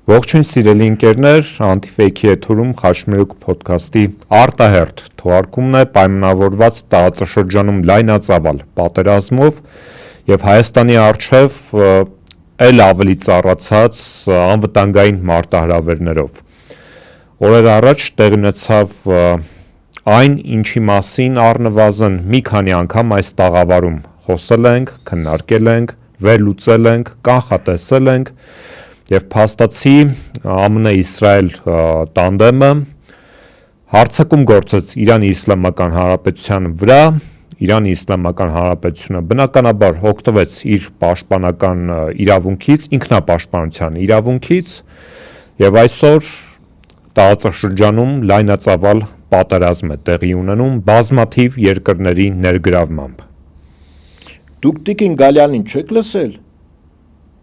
Ողջույն սիրելի ընկերներ, Anti-Fake-ի եթերում Խաչմերուկ փոդքասթի արտահերթ թողարկումն է պայմանավորված տարածաշրջանում լայնածավալ պատերազմով եւ Հայաստանի առջեւ ել ավելի ծառացած անվտանգային մարտահրավերներով։ Օրեր առաջ տեղի ունեցավ այն, ինչի մասին առնվազն մի քանի անգամ այս տաղավարում խոսել ենք, քննարկել ենք, վերլուծել ենք, կանխատեսել ենք եւ փաստացի ԱՄՆ-Իսրայել տանդեմը հարձակում գործեց Իրանի Իսլամական Հանրապետության վրա, Իրանի Իսլամական Հանրապետությունը բնականաբար օգտվեց իր պաշտպանական իրավունքից, ինքնապաշտպանության իրավունքից եւ այսօր տարածաշրջանում լայնածավալ պատերազմ է տեղի ունենում բազմաթիվ երկրների ներգրավմամբ։ Դուք Տիկին Գալյանին չեք լսել։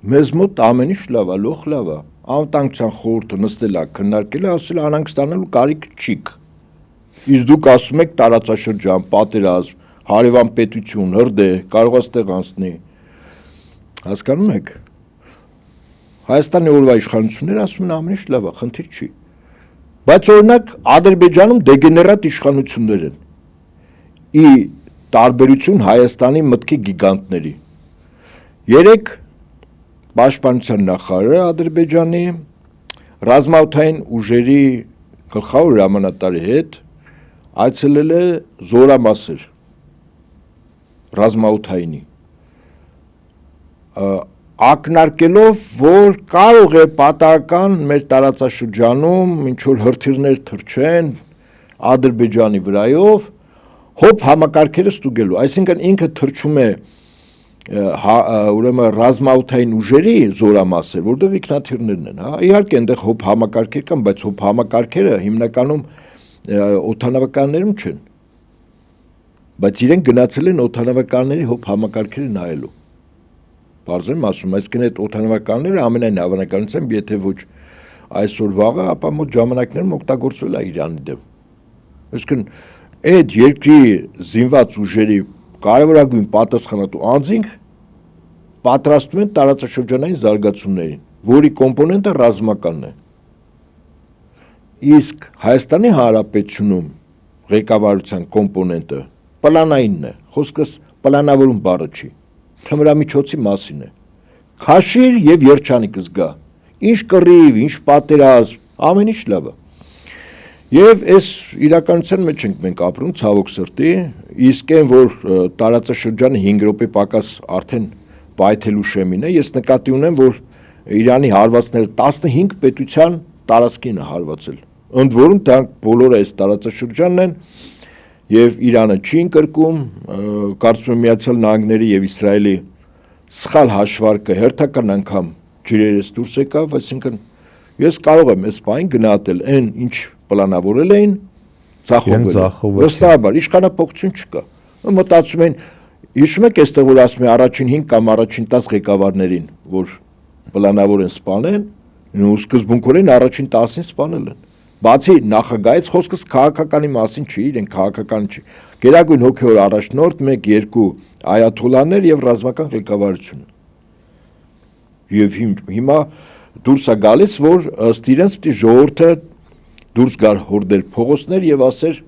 Մեզ մոտ ամեն ինչ լավ է, լոխ լավ է։ Անվտանգության խորհուրդը նստել է, քննարկել է, ասել անհանգ ստանալու կարիք չիք։ Իսկ դուք ասում եք տարածաշրջան, պատերազմ, հարևան պետություն, հրդեհ, կարող է ստեղ անցնի։ Հասկանում եք։ Հայաստանի օրվա իշխանությունները ասում են ամեն ինչ լավ է, խնդիր չի։ Բայց օրինակ Ադրբեջանում դեգեներատ իշխանություններ են։ Ի տարբերություն Հայաստանի մտքի գիգանտների։ Երեք Պաշտպանության նախարարը Ադրբեջանի ռազմաօդային ուժերի գլխավոր հրամանատարի հետ այցելել է Զորամասեր ռազմաօդայինի ակնարկելով, որ կարող է պատահական մեր տարածաշրջանում ինչ որ հրթիռներ թռչեն Ադրբեջանի վրայով հոբ համակարգերը ստուգելու, այսինքն ինքը թռչում է ուրեմն ռազմաօդային ուժերի զորամասեր, որտեղ ինքնաթիռներն են, հա, իհարկե այնտեղ հոբ համակարգեր կան, բայց հոբ համակարգերը հիմնականում օդանավականներում չեն, բայց իրենք գնացել են օդանավականների հոբ համակարգերը նայելու, բարձր եմ ասում, այսինքն այդ օդանավականները ամենայն հավանականությամբ, եթե ոչ այսօր վաղը, ապա մոտ ժամանակներում օգտագործվել է Իրանի դեմ, այսինքն այդ երկրի զինված ուժերի կարևորագույն պատասխանատու անձինք պատրաստում են տարածաշրջանային զարգացումներին, որի կոմպոնենտը ռազմականն է։ Իսկ Հայաստանի Հանրապետությունում ղեկավարության կոմպոնենտը պլանայինն է, խոսքս պլանավորում բառը չի, թմրամիջոցի մասին է։ Քաշիր եւ երջանիկ զգա, ինչ կռիվ, ինչ պատերազմ, ամեն ինչ լավ է։ Եվ այս իրականության մեջ ենք մենք ապրում ցավոք սրտի, իսկ այն որ տարածաշրջանը 5 րոպե պակաս արդեն պայթելու շեմին է, ես նկատի ունեմ, որ Իրանի հարվածները 15 պետության տարածքին է հարվածել։ Ընդ որում դրանք բոլորը այս տարածաշրջանն են եւ Իրանը չի ընկրկում, կարծում եմ Միացյալ Նահանգների եւ Իսրայելի սխալ հաշվարկը հերթական անգամ ջրերից դուրս եկավ, այսինքն ես կարող եմ այս բանը գնահատել այն ինչ պլանավորել էին ձախողվել։ Վստահաբար իշխանապողություն չկա։ Մտածում են, հիշում եք այստեղ որ ասում են առաջին 5 կամ առաջին 10 ղեկավարներին, որ պլանավոր են սպանեն, ու սկզբունքորեն առաջին 10-ին սպանել են։ Բացի նախագահից խոսքս քաղաքականի մասին չի, իրեն քաղաքական չի։ Գերագույն հոգևոր առաջնորդ 1-2 այաթոլլաներ եւ ռազմական ղեկավարություն։ Եվ հիմա դուրս է գալիս, որ ըստ իրենց պիտի ժողովուրդը դուրս գար հորդեր փողոցներ եւ ասեր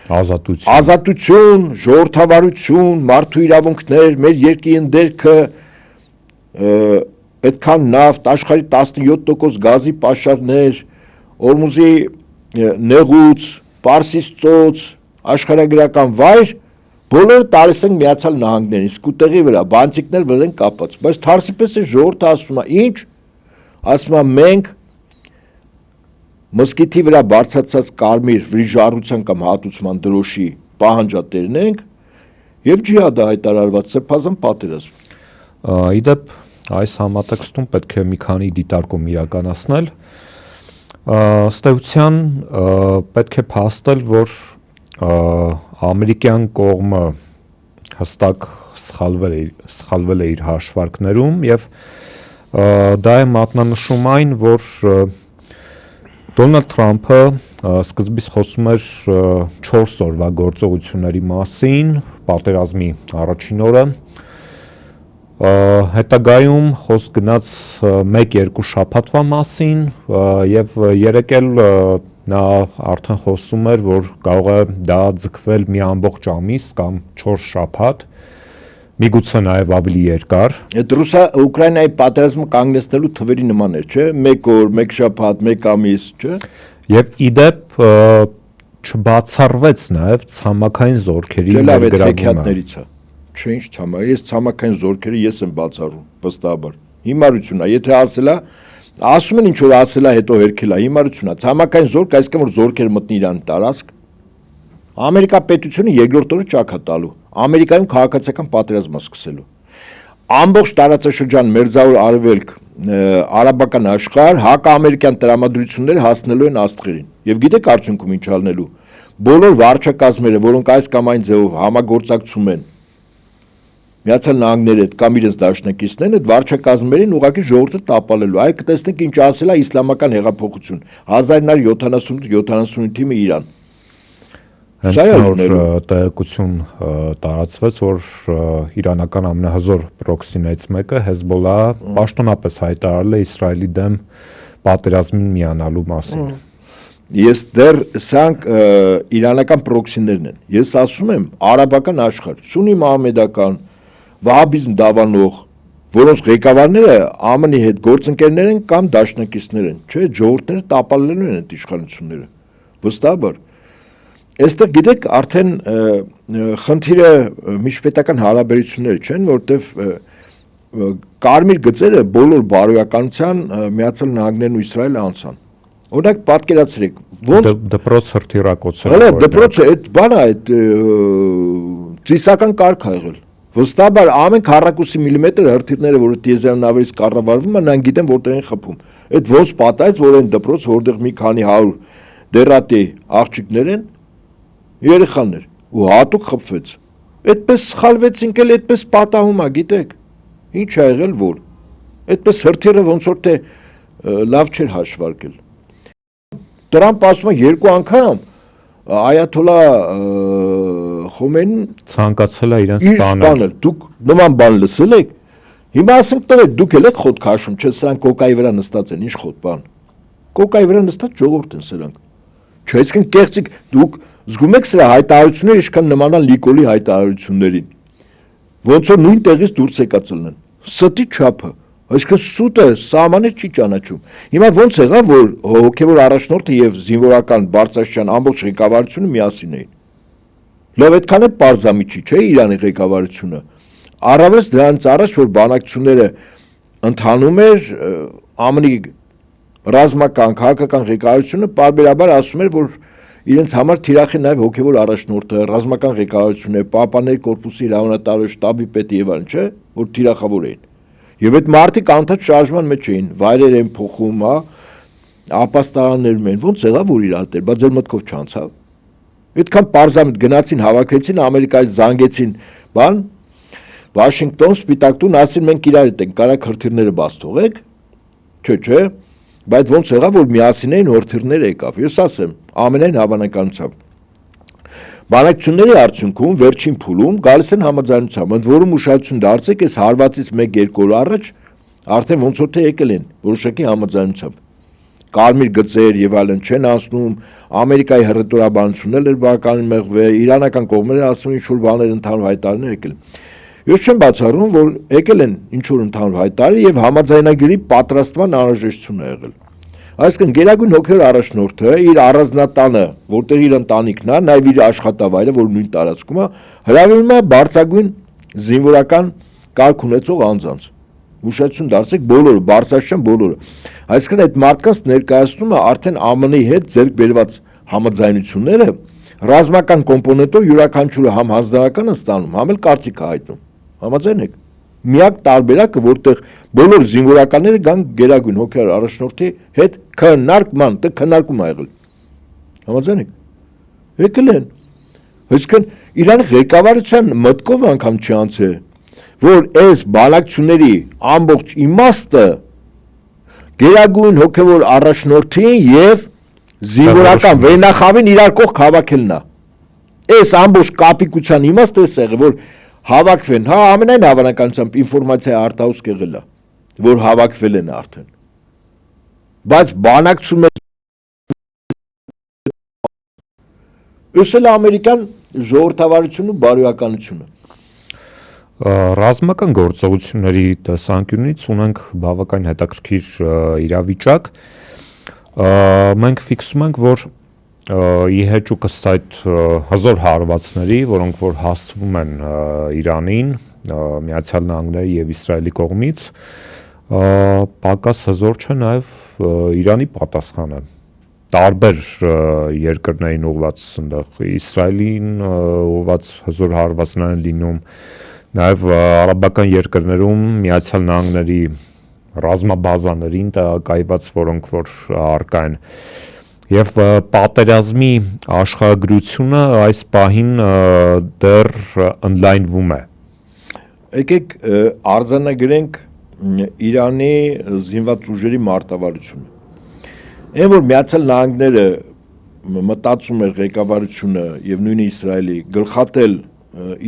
ազատություն, ժողովրդավարություն, մարդու իրավունքներ, մեր երկրի ընդերքը, այդքան նավթ, աշխարհի 17% գազի պաշարներ, Օրմուզի նեղուց, Պարսից ծոց, աշխարհագրական վայր, բոլորը տալիս են Միացյալ Նահանգներին, իսկ ուտեղի վրա բանտիկներ վրա են կապած, բայց թարսիպես է ժողովուրդը ասում է, ինչ, ասում է մենք մսկիթի վրա բարձրացած կարմիր վրիժառության կամ հատուցման դրոշի պահանջատերն ենք եւ ջիհադը հայտարարված սեփազան պատերազմ։ Իդեպ այս համատեքստում պետք է մի քանի դիտարկում իրականացնել։ Ըստ էության պետք է փաստել, որ ամերիկյան կողմը հստակ սխալվել է իր հաշվարկներում եւ դա է մատնանշում այն, որ Դոնալդ Թրամփը սկզբից խոսում էր 4 օրվա գործողությունների մասին, պատերազմի առաջին օրը, Հետագայում խոսք գնաց 1-2 շաբաթվա մասին եւ երեկ էլ նա արդեն խոսում էր, որ կարող է դա ձգվել մի ամբողջ ամիս կամ 4 շաբաթ, միգուցե նաեւ ավելի երկար։ Այդ Ուկրաինայի պատերազմը կանգնեցնելու թվերի նման էր, չէ՞, 1 օր, 1 շաբաթ, 1 ամիս, չէ՞։ Եվ իդեպ չբացառվեց նաեւ ցամաքային զորքերի ներգրավումը։ Չէ, ինչ ցամաք, ես ցամաքային զորքերը ես եմ բացառում, վստահաբար։ Հիմարությունն է, եթե ասում են ինչ որ ասելա հետո հերքելա, հիմարությունն է, ցամաքային զորք, այսինքն որ զորքերը մտնի իրան տարածք։ Ամերիկա պետությունը երկրորդ օրը ճաք է տալու, Ամերիկայում քաղաքացիական պատերազմ է սկսելու։ Ամբողջ տարածաշրջան Մերձավոր Արևելք, արաբական աշխարհ, հակաամերիկյան տրամադրությունները հասնելու են աստղերին։ Եվ գիտեք արդյունքում ինչ ալնելու։ Բոլոր վարչակազմերը, որոնք այս կամ այն ձևով համագործակցում են Միացյալ Նահանգների հետ կամ իրենց դաշնակիցներն այդ վարչակազմերին ուղղակի ժողովուրդը տապալելու։ Այ կտեսնենք ինչ ասել է իսլամական հեղափոխություն 1978 թիմը Իրան։ Հենց նոր տեղեկություն տարածվեց, որ իրանական ամենահզոր պրոքսիներից մեկը Հեզբոլլահը պաշտոնապես հայտարարել է Իսրայելի դեմ պատերազմին միանալու մասին։ Ես դեռ սրանք իրանական պրոքսիներն են։ Ես ասում եմ արաբական աշխարհ, սունի մահամեդական, վահաբիզմ դավանող, որոնց ղեկավարները ԱՄՆ-ի հետ գործընկերներ են կամ դաշնակիցներ են, չէ, ժողովուրդները տապալելու են այդ իշխանությունները։ Վստահաբար։ Այստեղ գիտեք արդեն խնդիրը միջպետական հարաբերությունները չեն, որտեվ կարմիր գծերը բոլոր բարոյականության Միացյալ Նահանգներն ու Իսրայելը անցան։ Օրինակ պատկերացրեք, ոնց դպրոց հրթիռակոծը։ Հələ դպրոցը այդ բանը այդ ծիսական կարգ ա եղել։ Վստահաբար ամեն քառակուսի միլիմետր հրթիռները, որը տիեզերանավերից կառավարվում են, նրանք գիտեն որտեղ են խփում։ Այդ ոնց պատահեց, որ այն դպրոց, որտեղ մի քանի 100 դերատի աղջիկներ են, երեխաներ, ու հատուկ խփվեց։ Այդպես սխալվեցինք էլ այդպես պատահում է, գիտեք։ Ինչ ա եղել որ։ Այդպես հրթիռը ոնց որ թե լավ չէր հաշվարկել։ Տրամփ ասում է 2 անգամ Այաթոլլա Խոմեյնին ցանկացել է իրեն սպանել։ Դուք նման բան լսել եք։ Հիմա ասենք տղեկ դուք եք խոտ քաշում, չէ՞ սրանք կոկայի վրա նստած են, ինչ խոտ բան։ Կոկայի վրա նստած ժողովուրդ են սրանք։ Չէ, այսինքն կեղծիք դուք զգում եք սրա հայտարարությունները ինչքան նմանան Լիկոլի հայտարարություններին։ Ոնց որ նույն տեղից դուրս եկած լինեն։ Ստի չափը, այսինքն սուտը սահմանը չի ճանաչում։ Հիմա ոնց եղավ որ հոգևոր առաջնորդը եւ զինվորական բարձրաստիճան ամբողջ ղեկավարությունը միասին էին։ Լավ այդքան է պարզամիջի, չէ՞ Իրանի ղեկավարությունը։ Առավելս դրանից առաջ որ բանակցությունները ընթանում էր ԱՄՆ-ի ռազմական քաղաքական ղեկավարությունը պարբերաբար ասում էր որ իրենց համար թիրախ է նաև հոգևոր առաջնորդը, ռազմական ղեկավարությունը, Պահապանների կորպուսի հրամանատարը, շտաբի պետը եւ այլն, չէ՞, որ թիրախավոր էին։ Եվ այդ մարդիկ անդադ շարժման մեջ էին, վայրեր են փոխում, հա, ապաստարաններում են, ոնց եղավ որ իրատեր, բայց ձեր մտքով չանցավ։ Այդքան պարզամիտ գնացին, հավաքվեցին, Ամերիկայից զանգեցին, բան, Վաշինգտոն, Սպիտակ տուն, ասին մենք իրար հետ ենք, կարակ հրթիռները բաց թողեք, չէ, բայց ոնց եղավ որ միասին էին հրթիռները եկավ։ Ես ասեմ, ամենայն հավանականությամբ բանակցությունների արդյունքում վերջին փուլում գալիս են համաձայնության, ընդ որում ուշադրություն դարձեք, այս հարվածից 1-2 օր առաջ արդեն ոնց որ թե եկել են որոշակի համաձայնությամբ։ Կարմիր գծեր եւ այլն չեն անցնում, Ամերիկայի հռետորաբանությունն էր բականին մեղվել, իրանական կողմերը ասում են ինչ որ բաներ ընդհանուր հայտարարներ եկել։ Ես չեմ բացառում, որ եկել են ինչ որ ընդհանուր հայտարարի եւ համաձայնագրի պատրաստման անհրաժեշտություն է եղել։ Այսինքն գերագույն հոգևոր առաջնորդը իր առանձնատանը, որտեղ իր ընտանիքն է, նաև իր աշխատավայրը, որ նույն տարածքում է, հրավիրում է բարձրագույն զինվորական կարգ ունեցող անձանց։ Ուշադրություն դարձեք բոլորը, բարձրաստիճան բոլորը։ Այսինքն այդ մարդկանց ներկայացնում է արդեն ԱՄՆ-ի հետ ձեռք բերված համաձայնությունները ռազմական կոմպոնենտով յուրաքանչյուրը համ հանձնարարական են ստանում, համ էլ կարծիք է հայտնում։ Համաձայն եք։ Միակ տարբերակը, որտեղ բոլոր զինվորականները կան գերագույն հոգևոր առաջնորդի հետ քննարկման, քննարկում ա եղել։ Համաձայն եք։ Եկել են։ Այսինքն Իրանի ղեկավարության մտքով անգամ չանցե, որ այս բանակցությունների ամբողջ իմաստը գերագույն հոգևոր առաջնորդին եւ զինվորական վերնախավին իրար կողք հավաքելն է։ Այս ամբողջ կապիկության իմաստը էս եղել, որ Հավաքվեն, հա, ամենայն հավանականությամբ ինֆորմացիա արտահոսք եղել է, որ հավաքվել են արդեն։ Բայց բանակցում ըսել ամերիկյան ժողովրդավարությունը ու բարոյականությունը։ Ռազմական գործողությունների տեսանկյունից ունենք բավական հետաքրքիր իրավիճակ։ Մենք ֆիքսում ենք, որ ի հեճուկ ըստ այդ հզոր հարվածների, որոնք որ հասցվում են Իրանին, Միացյալ Նահանգների եւ Իսրայելի կողմից, պակաս հզոր չէ նաեւ Իրանի պատասխանը։ Տարբեր երկրներին ուղված այնտեղ Իսրայելին ուղված հզոր հարվածներ են լինում, նաև արաբական երկրներում Միացյալ Նահանգների ռազմաբազաներին տեղակայված, որոնք որ առկա են, եւ պատերազմի աշխարհագրությունը այս պահին դեռ ընդլայնվում է։ Եկեք արձանագրենք Իրանի զինված ուժերի մարտավարությունը։ Այն որ Միացյալ Նահանգները մտածում էր ղեկավարությունը եւ նույնիսկ Իսրայելի գլխատել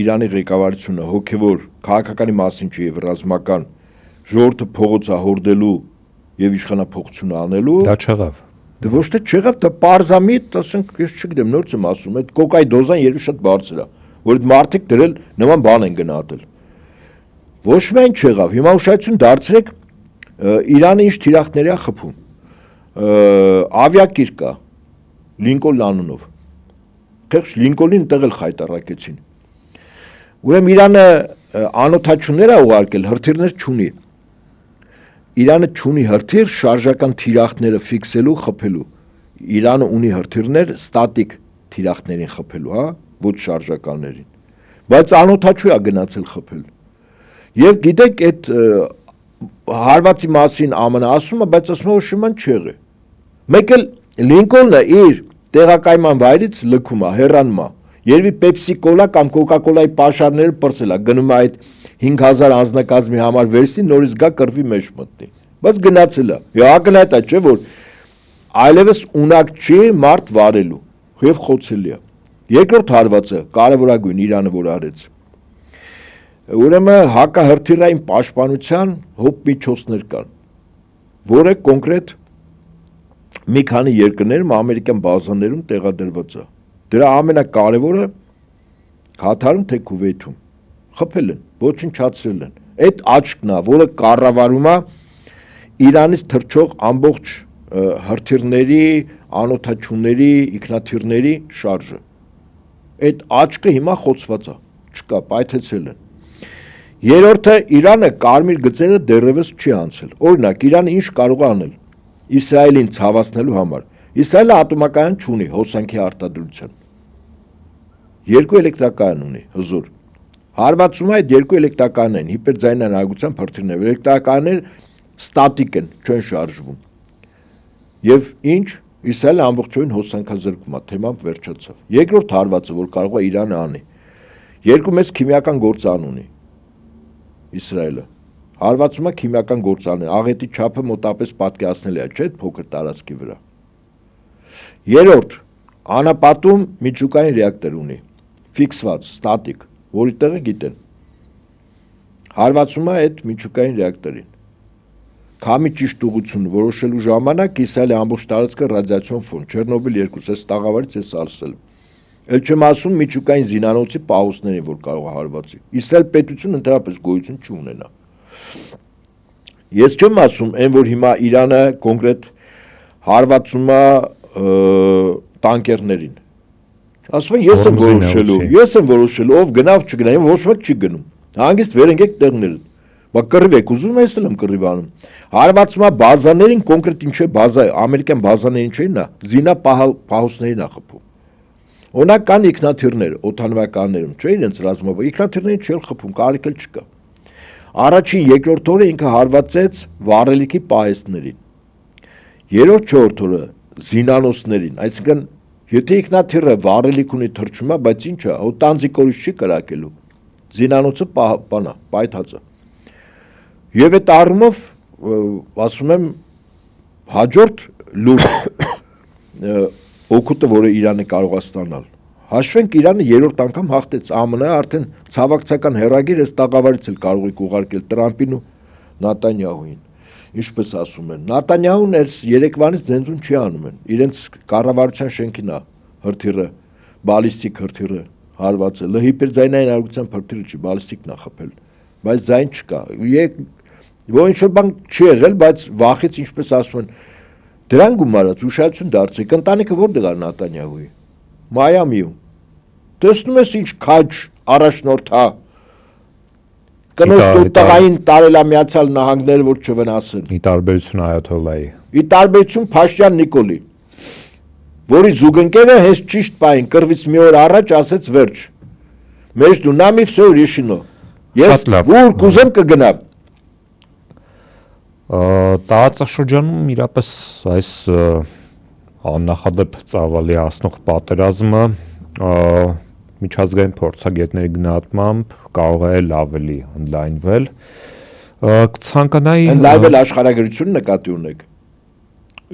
Իրանի ղեկավարությունը հոգեվոր քաղաքականի մասին չի եւ ռազմական ժողովուրդը փողոցա հորդելու եւ իշխանափոխություն անելու Դա չեղավ։ Դե ոչ թե չեղավ, դա պարզամիտ, ասենք, ես չգիտեմ, նոր եմ ասում, այդ կոկայի դոզան երկու շատ բարձր է, որ այդ մարդիկ դրել նման բան են գնահատել։ Ոչ միայն չեղավ, հիմա ուշադրություն դարձրեք Իրանը ինչ թիրախների է խփում։ Ավիակիր կա Լինկոլն անունով։ Թեժ Լինկոլին տեղ էլ խայտարակեցին։ Ուրեմն Իրանը անօթաչուներ է ուղարկել, հրթիռներ չունի։ Իրանը չունի հրթիռ շարժական թիրախները ֆիքսելու, խփելու։ Իրանը ունի հրթիռներ ստատիկ թիրախներին խփելու, հա, ոչ շարժականներին։ Բայց անօթաչու է գնացել խփել։ Եվ գիտեք այդ հարվածի մասին ԱՄՆ ասում է, բայց ասում է որ շման չեղե։ Մեկ էլ Լինկոլնը իր տեղակայման վայրից լքում է, հեռանում է։ Երևի Pepsi Cola կամ Coca-Cola-ի պաշարները պրծել է, գնում է այդ 5000 անձնակազմի համար վերցնի, նորից գա կռվի մեջ մտնի։ Բայց գնացել է։ Եվ ակնհայտ է, չէ՞ որ այլևս ունակ չի մարդ վարելու, եւ խոցելի է։ Երկրորդ հարվածը կարևորագույն Իրանը որ արեց։ Ուրեմն հակահրթիռային պաշտպանության հոբ միջոցներ կան, որը կոնկրետ մի քանի երկրներում ամերիկյան բազաներում տեղադրված է։ Դրա ամենակարևորը Կատարում թե Քուվեյթում խփել են, ոչնչացրել են։ Այդ աչքն է, որը կառավարում է Իրանից թռչող ամբողջ հրթիռների, անօթաչուների, ինքնաթիռների շարժը։ Այդ աչքը հիմա խոցված է, չկա, պայթեցել են։ Երրորդը Իրանը կարմիր գծերը դեռևս չի անցել։ Օրինակ, Իրանը ինչ կարող է անել Իսրայելին ցավացնելու համար։ Իսրայելը ատոմակայան չունի հոսանքի արտադրության։ Երկու էլեկտրակայան ունի, հզոր։ Հարվածում այդ երկու էլեկտրականներն հիպերձայնային արագության հրթիռներ, էլեկտրականներ ստատիկ են, չեն շարժվում։ Եվ ինչ Իսրայելը ամբողջովին հոսանքազրկում է, թեման վերջացավ։ Երկրորդ հարվածը, որ կարող է Իրանը անի, երկու մեծ քիմիական գործարան ունի Իսրայելը։ Հարվածում է քիմիական գործարաններ, աղետի չափը մոտապես պատկերացնելի է, չէ՞, փոքր տարածքի վրա։ Երրորդ, անապատում միջուկային ռեակտոր ունի, ֆիքսված, ստատիկ, որի տեղը գիտեն։ Հարվածում է այդ միջուկային ռեակտորին։ Քամի ճիշտ ուղղությունը որոշելու ժամանակ Իսրայելի ամբողջ տարածքը ռադիացիոն ֆոն, Չեռնոբիլ 2, այս տաղավարից ես ասել։ Էլ չեմ ասում միջուկային զինանոցի պահոստներին, որ կարող է հարվածի։ Իսրայել պետությունը ընդհանրապես գոյություն չունենա։ Ես չեմ ասում, այն որ հիմա Իրանը կոնկրետ հարվածում է տանկերներին։ Ասում են ես եմ որոշելու, ով գնավ չգնա, ոչ ոք չի գնում։ Հանգիստ վեր ընկեք տեղներ։ Բա կռվեք, ուզում ես եմ կռիվանում։ Հարվածում է բազաներին, կոնկրետ ինչ է բազա, ամերիկյան բազաներին չէին նա, զինա պահոստներին է խփում։ Օրինակ կան ինքնաթիռներ, օդանավականներում, չէ՞ իրենց ռազմավար, ինքնաթիռներին չել խփում, կարիք էլ չկա։ Առաջին երկրորդ օրը ինքը հարվածեց վառելիքի պահեստներին։ Երրորդ չորրորդ օրը զինանոցներին, այսինքն եթե ինքնաթիռը վառելիք ունի թռչում է, բայց ինչ է, տանձիկորից չի կրակելու։ Զինանոցը բանա, պայթած է։ Եվ այդ առումով ասում եմ հաջորդ լուրջ օգուտը, որը Իրանը կարող է ստանալ Հաշվենք Իրանը երրորդ անգամ հաղթեց, ԱՄՆ-ը արդեն ցավակցական հեռագիր այս տաղավարից էլ կարող եք ուղարկել Տրամպին ու Նատանյահուին։ Ինչպես ասում են, Նատանյահուն այս երեկվանից ձենձուն չի անում են։ Իրենց կառավարության շենքին է հրթիռը, բալիստիկ հրթիռը հարվածը, հիպերձայնային արագության հրթիռը չի, բալիստիկն է խփել, բայց ձայն չկա։ Ոչ ինչ-որ բան չի եղել, բայց վախից ինչպես ասում են, դրան գումարած ուշադրություն դարձրեք, ընտանիքը որտեղ է Նատանյահուի։ Մայամիում։ Տեսնում ես ինչ քաջ առաջնորդ հա։ Կնոջ տղային տարելա Միացյալ Նահանգները որ չվնասեն։ Ի տարբերություն Այաթոլլայի։ Ի տարբերություն Փաշտյան Նիկոլի, որի զուգընկերը հենց ճիշտ պահին կռվից մի օր առաջ ասեց վերջ։ Между нами все решено։ Ես որ կուզեմ կգնամ։ Տարածաշրջանում իրապես այս աննախադեպ ծավալի ասնող պատերազմը միջազգային փորձագետների գնահատմամբ կարող է ավելի ընդլայնվել։ Կցանկանայի ընդլայնվել աշխարհագրությունը նկատի ունեք։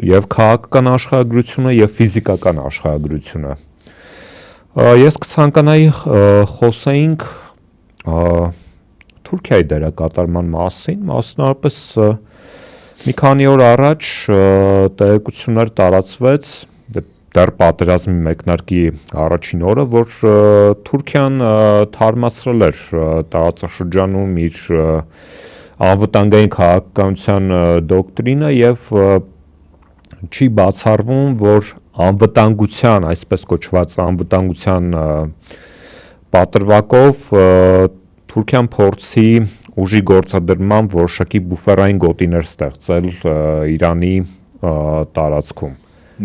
Եվ քաղաքական աշխարհագրությունը եւ ֆիզիկական աշխարհագրությունը։ Ես կցանկանայի խոսեինք Թուրքիայի դերակատարման մասին, մասնավորապես մի քանի օր առաջ տեղեկություններ տարածվեց դեռ պատերազմի մեկնարկի առաջին օրը, որ Թուրքիան թարմացրել էր տարածաշրջանում իր անվտանգային քաղաքականության դոկտրինը եւ չի բացառվում, որ անվտանգության, այսպես կոչված անվտանգության պատրվակով Թուրքիան փորձի ուժի գործադրման որոշակի բուֆերային գոտիներ ստեղծել Իրանի տարածքում։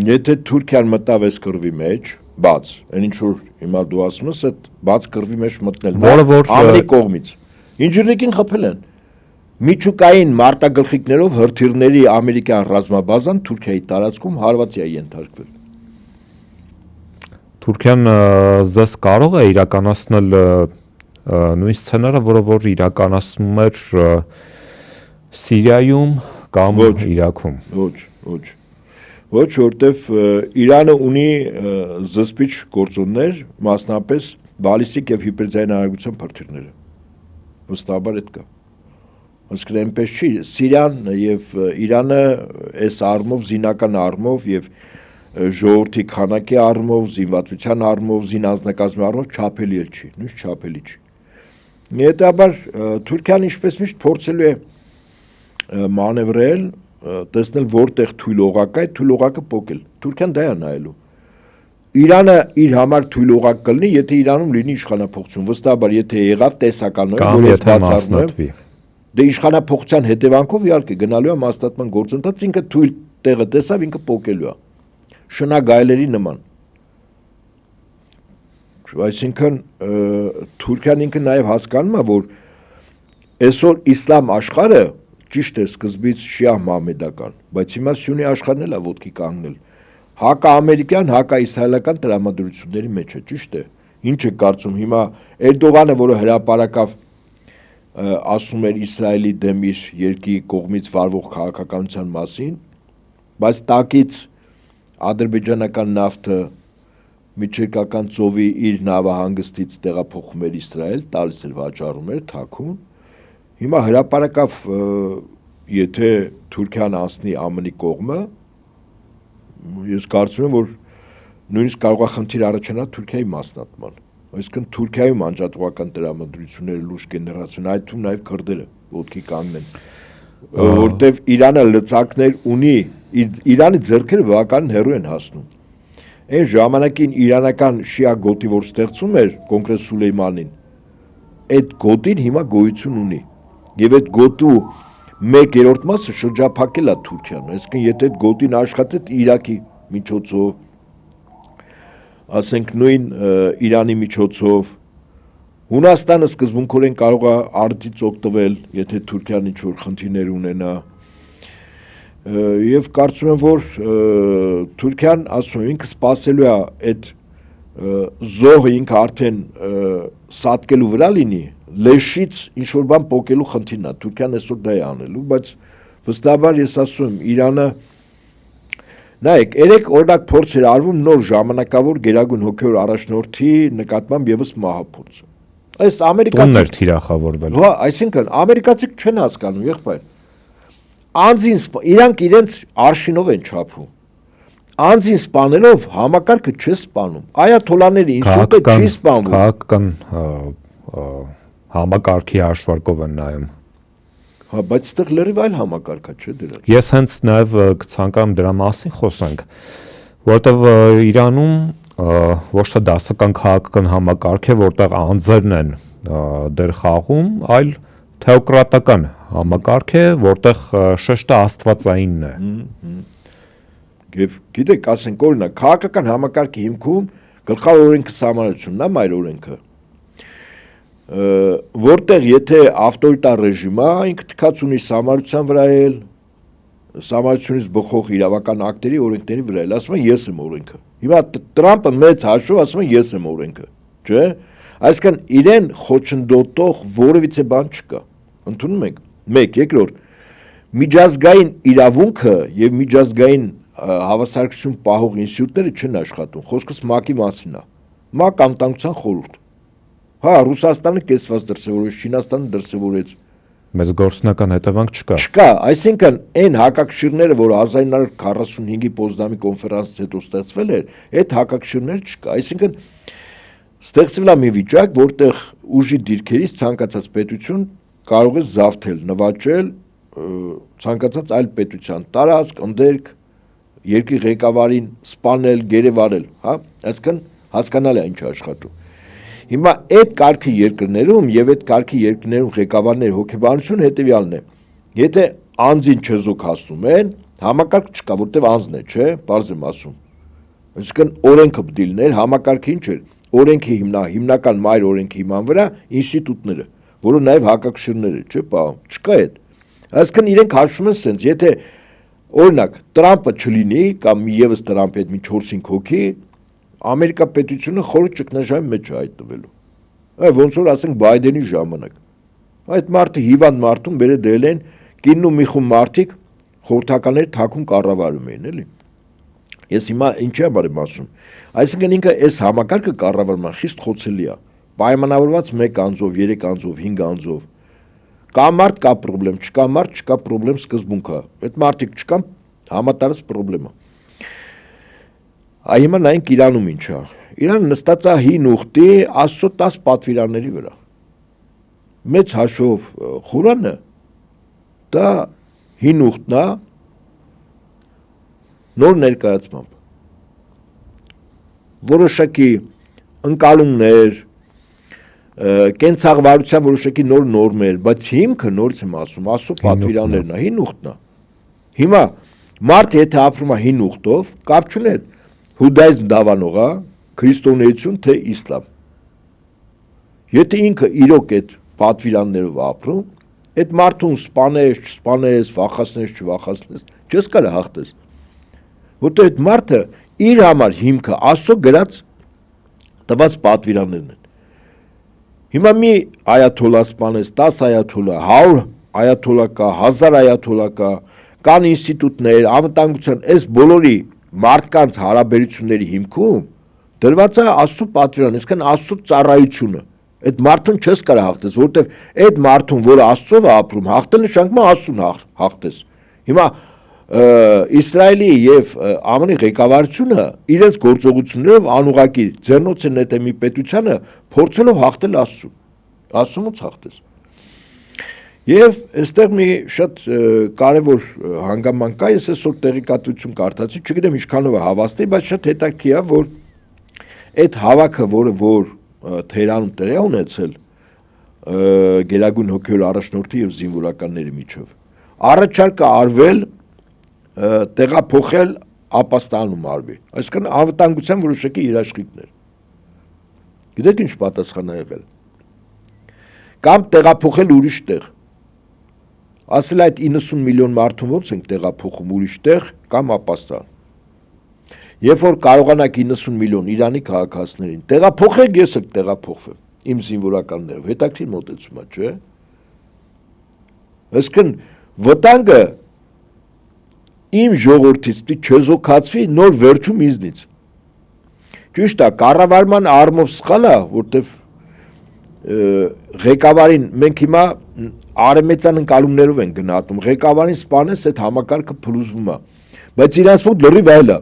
Եթե Թուրքիան մտավ այս կռվի մեջ, բաց, այն ինչ որ հիմա դու ասում ես, այդ բաց կռվի մեջ մտնել, ԱՄՆ-ի կողմից։ Ինժիրնիկին խփել են։ Միջուկային մարտագլխիկներով հրթիռների ամերիկյան ռազմաբազան Թուրքիայի տարածքում հարվածի է ենթարկվել։ Թուրքիան զես կարող է իրականացնել նույն սցենարը, որ իրականացնում էր Սիրիայում կամ Իրաքում։ Ոչ, որտեվ Իրանը ունի զսպիչ գործոններ, մասնապես բալիստիկ եւ հիպերձայն արագության հրթիռները։ Վստահաբար այդ կա։ Իսկ այնպես չի, Սիրիան եւ Իրանը այս առումով զինական առումով եւ ժողովրդի քանակի առումով, զինվածության առումով, զինանձնակազմի առումով չափելի չի, նույնիսկ չափելի չի։ Հետաբար Թուրքիան ինչպես միշտ փորձելու է մանևրել, տեսնել որտեղ թույլ օղակ է, թույլ օղակը փոկել։ Թուրքիան դա է նայելու։ Իրանը իր համար թույլ օղակ կլինի, եթե Իրանում լինի իշխանափոխություն։ Վստահաբար, եթե եղավ տեսականորեն, որ ես բացառնեմ, դե իշխանափոխության հետևանքով իհարկե գնալու է մասնատման գործընթաց, ինքը թույլ տեղը տեսավ, ինքը փոկելու է։ Շնագայլերի նման։ Այսինքն Թուրքիան ինքը նաև հասկանում է, որ այսօր իսլամ աշխարհը ճիշտ է սկզբից շիա մահմեդական, բայց հիմա սյունի աշխարհն էլ է ոտքի կանգնել։ Հակաամերիկյան, հակաիսրայելական տրամադրությունների մեջ է, ճիշտ է։ Ինչ է կարծում հիմա Էրդողանը, որը հրապարակավ ասում էր Իսրայելի դեմ իր երկրի կողմից վարվող քաղաքականության մասին, բայց տակից ադրբեջանական նավթը միջերկական ծովի իր նավահանգստից տեղափոխում էր Իսրայել, տալիս էր վաճառում էր թաքուն։ Հիմա հրապարակավ, եթե Թուրքիան անցնի ԱՄՆ-ի կողմը, ես կարծում եմ, որ նույնիսկ կարող է խնդիր առաջանալ Թուրքիայի մասնատման։ Այսինքն Թուրքիայում անջատողական տրամադրությունները լուրջ գեներացիոն, այդ թվում նաև քրդերը ոտքի կանգնեն, որտեվ Իրանը լծակներ ունի, Իրանի ձեռքերը բավականին հեռու են հասնում։ Այն ժամանակին իրանական շիա գոտի, որ ստեղծում էր կոնկրետ Սուլեյմանին, այդ գոտին հիմա գոյություն ունի, եւ այդ գոտու 1/3 մասը շրջափակել է Թուրքիան, այսինքն եթե այդ գոտին աշխատեց Իրաքի միջոցով, ասենք նույն Իրանի միջոցով, Հունաստանը սկզբունքորեն կարող է արդից օգտվել, եթե Թուրքիան ինչ-որ խնդիրներ ունենա, եւ կարծում եմ, որ Թուրքիան, ասում եմ, ինքը սպասելու է այդ զոհը ինքը արդեն սատկելու վրա լինի, լեշից ինչ-որ բան փոկելու խնդիրն է, Թուրքիան այսօր դա է անելու, բայց վստահաբար ես ասում եմ, Իրանը Նայեք, երեք օրինակ փորձ էր արվում նոր ժամանակավոր Գերագույն հոգևոր առաջնորդի նկատմամբ եւս մահափորձ։ Այս ամերիկացի Տուններ թիրախավորվել։ Հա, այսինքն ամերիկացիք չեն հասկանում, եղբայր։ Անձին իրանք իրենց արշինով են չափում։ Անձին սպանելով համակարգը չի սպանում։ Այաթոլաների ինսուլտը չի սպանվում։ Քաղաքական համակարգի հաշվարկով են նայում։ Հա, բայց այդտեղ լրիվ այլ համակարգա չէ դրա։ Ես հենց նաև կցանկամ դրա մասին խոսենք, որտեղ Իրանում ոչ թե դասական քաղաքական համակարգ է, որտեղ անձերն են դեր խաղում, այլ թեոկրատական համակարգ է, որտեղ շեշտը աստվածայինն է։ Եվ գիտեք, ասենք օրինակ, քաղաքական համակարգի հիմքում գլխավոր օրենքը սահմանությունն է, մայր օրենքը։ Որտեղ եթե ավտորիտար ռեժիմը ինքը թքած ունի սահմանության վրա էլ, սահմանությունից բխող իրավական ակտերի օրենքների վրա էլ, ասում են ես եմ օրենքը։ Հիմա Տրամպը մեծ հաշվով ասում է ես եմ օրենքը, չէ՞։ Այսինքն իրեն խոչընդոտող որևիցե բան չկա։ Ընդունում եք։ Մեկ, երկրորդ, միջազգային իրավունքը եւ միջազգային հավասարակցություն պահող ինստիտուտները չեն աշխատում։ Խոսքս ՄԱԿ-ի մասին է։ ՄԱԿ անվտանգության խորհուրդ։ Հա, Ռուսաստանը կեսված դրսևորեց, Չինաստանը դրսևորեց։ Մեծ գործնական հետևանք չկա։ Չկա, այսինքն այն հակակշիռները, որ 1945-ի Պոզդամի կոնֆերանսից հետո ստեղծվել էր, այդ հակակշիռները չկա։ Այսինքն ստեղծվել է մի վիճակ, որտեղ ուժի դիրքերից ցանկացած պետություն կարող է զավթել, նվաճել ցանկացած այլ պետության տարածք, ընդերք, երկրի ղեկավարին սպանել, գերեվարել, հա, այսինքն հասկանալ է ինչ աշխատում։ Հիմա այդ կարգի երկրներում եւ այդ կարգի երկրներում ղեկավարների հոգեբանությունը հետեւյալն է։ Եթե անձին չեզոք հասնում են, համակարգ չկա, որտեվ անձն է, չէ, բարձ եմ ասում։ Այսինքն օրենքը պետք է լիներ, համակարգը ինչ էր։ Օրենքի հիմնական մայր օրենքի հիման վրա ինստիտուտները, որը նաեւ հակակշիռները, չէ, պահում, չկա այդ։ Այսինքն իրենք հաշվում են սենց, եթե օրինակ Տրամպը չլինի կամ եւս Տրամպի հետ մի 4-5 հոգի, Ամերիկա պետությունը խորը ճգնաժամի մեջ է հայտնվելու։ Այ ոնց որ ասենք Բայդենի ժամանակ։ Այդ մարդը հիվանդ մարդուն բերել դրել են կինն ու մի խումբ մարդիկ խորհրդականների թաքուն կառավարում էին, էլի։ Ես հիմա ինչի համար եմ ասում։ Այսինքն ինքը այս համակարգը կառավարման խիստ խոցելի է։ Պայմանավորված 1 անձով, 3 անձով, 5 անձով։ Կա մարդ կա խնդրեմ, չկա մարդ չկա խնդրեմ սկզբունքա։ Այդ մարդիկ չկան համատարած խնդրեմա։ Այ հիմա նայենք Իրանում ինչ է։ Իրանը նստած է հին ուխտի Աստծո 10 պատվիրանների վրա։ Մեծ հաշվով Ղուրանը դա հին ուխտն է նոր ներկայացմամբ։ Որոշակի ընկալումներ, կենցաղվարության որոշակի նոր նորմեր, բայց հիմքը նորից եմ ասում, Աստծո պատվիրաններն է, հին ուխտն է։ Հիմա մարդ եթե ապրում է հին ուխտով, կապ չունի հուդայիզմ դավանող է, քրիստոնեություն թե իսլամ։ Եթե ինքը իրոք այդ պատվիրաններով ապրում, այդ մարդուն սպանես, չսպանես, վախացնես, չվախացնես, չես կարա հաղթես։ Որտեղ այդ մարդը իր համար հիմքը Աստծո գրած տված պատվիրաններն են։ Հիմա մի այաթոլա սպանես, 10 այաթոլա, 100 այաթոլա կա, 1000 այաթոլա կա, կան ինստիտուտներ, անվտանգության, այս բոլորի մարդկանց հարաբերությունների հիմքում դրված է Աստծո պատվիրան, այսինքն Աստծո ծառայությունը։ Այդ մարդուն չես կարող հաղթես, որովհետև այդ մարդուն, որը Աստծով է ապրում, հաղթել նշանակում է Աստծուն հաղթես։ Հիմա Իսրայելի եւ ԱՄՆ-ի ղեկավարությունը իրենց գործողություններով անուղակի ձեռնոց են նետել մի պետությանը, փորձելով հաղթել Աստծուն։ Աստծունց հաղթես։ Եվ այստեղ մի շատ կարևոր հանգաման կա, ես այսօր տեղեկատվություն կարդացի, չգիտեմ ինչքանով է հավաստի, բայց շատ հետաքրքիր է, որ այդ հավաքը, որ Թեհրանում տեղի է ունեցել Գերագույն հոգևոր առաջնորդի եւ զինվորականների միջև, առաջարկ է արվել տեղափոխել ապաստանում արվի, այսինքն անվտանգության որոշակի երաշխիքներ։ Գիտեք ինչ պատասխան ա եղել։ Կամ տեղափոխել ուրիշ տեղ։ Ասել այդ 90 միլիոն մարդու ոնց ենք տեղափոխում ուրիշ տեղ կամ ապաստան։ Երբ որ կարողանաք 90 միլիոն Իրանի քաղաքացիներին տեղափոխեք, ես էլ տեղափոխվեմ իմ զինվորականներով, հետաքրքիր մոտեցում է, չէ՞։ Այսինքն վտանգը իմ ժողովրդից պիտի չեզոքացվի նոր վերջում իզնից։ Ճիշտ է, կառավարման առումով սխալ է, որտեվ ղեկավարին մենք հիմա արևմտյան ընկալումներով են գնահատում, ղեկավարին սպանես այդ համակարգը փլուզվում է, բայց իրանց մոտ լրիվ այլ է։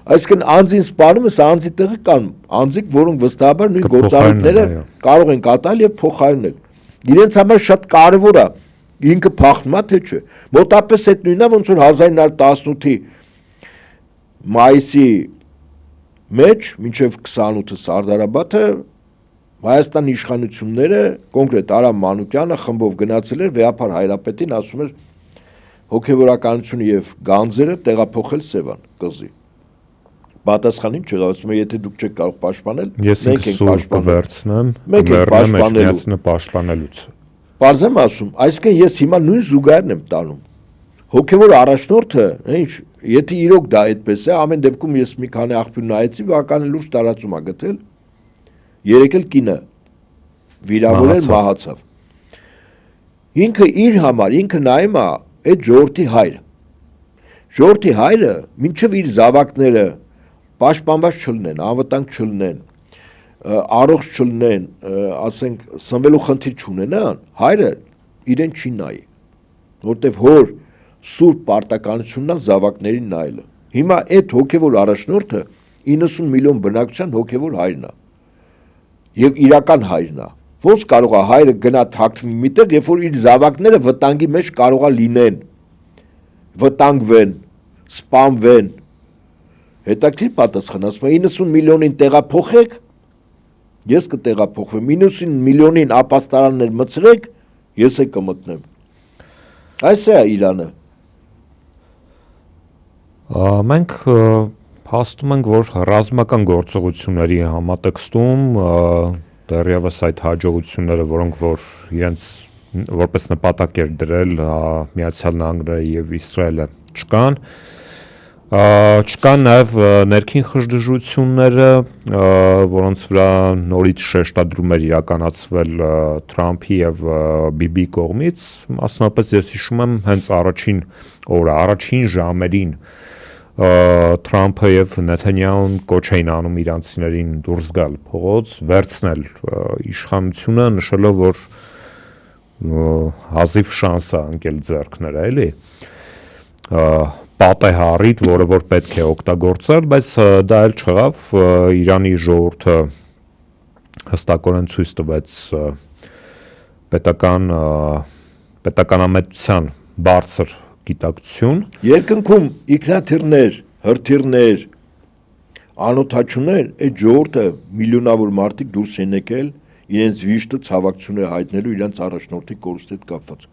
Այսինքն անձին սպանում է, սա անձի տեղը կան անձիկ, որոնք վստահաբար նույն գործառույթները կարող են կատարել եւ փոխարինել։ Իրենց համար շատ կարեւոր է ինքը փախնում է թե չէ։ Մոտապես այդ նույնն է, ոնց որ 1918-ի մայիսի մեջ մինչև 28-ը Սարդարաբադը Հայաստանի իշխանությունները կոնկրետ Արամ Մանուկյանը խմբով գնացել էր Վեհապար Հայրապետին, ասում էր հոգևորականությունը եւ գանձերը տեղափոխել Սևան կղզի։ Պատասխանին չեղավ, ասում է եթե դուք չեք կարող պաշտպանել, մենք ենք պաշտպանել։ Մենք ենք պաշտպանելուց։ Բարձեմ ասում, այսինքն ես հիմա նույն զուգահեռն եմ տանում։ Հոգևոր առաջնորդը, ինչ, եթե իրոք դա այդպես է, ամեն դեպքում ես մի քանի աղբյուր նայեցի, բավական լուրջ տարածում ա գտել։ Երեք էլ կինը վիրավորել մահացավ։ Ինքը իր համար, ինքը նայում է այդ ժողովրդի հայրը։ Ժողովրդի հայրը մինչև իր զավակները պաշտպանված չլինեն, անվտանգ չլինեն, առողջ չլինեն, ասենք սնվելու խնդիր չունենան, հայրը իրեն չի նայի, որտեվ հոր սուրբ պարտականությունն է զավակներին նայելը։ Հիմա այդ հոգևոր առաջնորդը 90 միլիոն բնակչության հոգևոր հայրն է եւ իրական հայրն է։ Ոնց կարող է հայրը գնա թաքնվի միտեղ, երբ որ իր զավակները վտանգի մեջ կարող է լինեն, վտանգվեն, սպանվեն։ Հետաքրքիր պատասխան, ասում է 90 միլիոնին տեղափոխեք, ես կտեղափոխվեմ, 90 միլիոնին ապաստարաններ մցրեք, ես էլ կմտնեմ։ Այս է Իրանը։ Մենք փաստում ենք, որ ռազմական գործողությունների համատեքստում դեռևս այդ հաջողությունները, որոնք որ իրենց որպես նպատակ էր դրել Միացյալ Նահանգները եւ Իսրայելը չկան, չկան նաեւ ներքին խժդժությունները, որոնց վրա նորից շեշտադրում էր իրականացվել Թրամփի եւ Բիբի կողմից, մասնավորապես ես հիշում եմ հենց առաջին օրը, առաջին ժամերին Թրամփը եւ Նեթանյահուն կոչ էին անում իրանցիներին դուրս գալ փողոց, վերցնել իշխանությունը, նշելով, որ հազիվ շանս է ընկել ձեռքները, էլի, պատեհարիտ, որը որ պետք է օգտագործել, բայց դա էլ չեղավ, Իրանի ժողովուրդը հստակորեն ցույց տվեց պետականամետության բարձր գիտակցություն։ Երկնքում ինքնաթիռներ, հրթիռներ, անօթաչուներ, այդ ժողովուրդը միլիոնավոր մարդիկ դուրս են եկել իրենց վիշտը ցավակցությունները հայտնելու իրենց առաջնորդի կորուստի հետ կապված։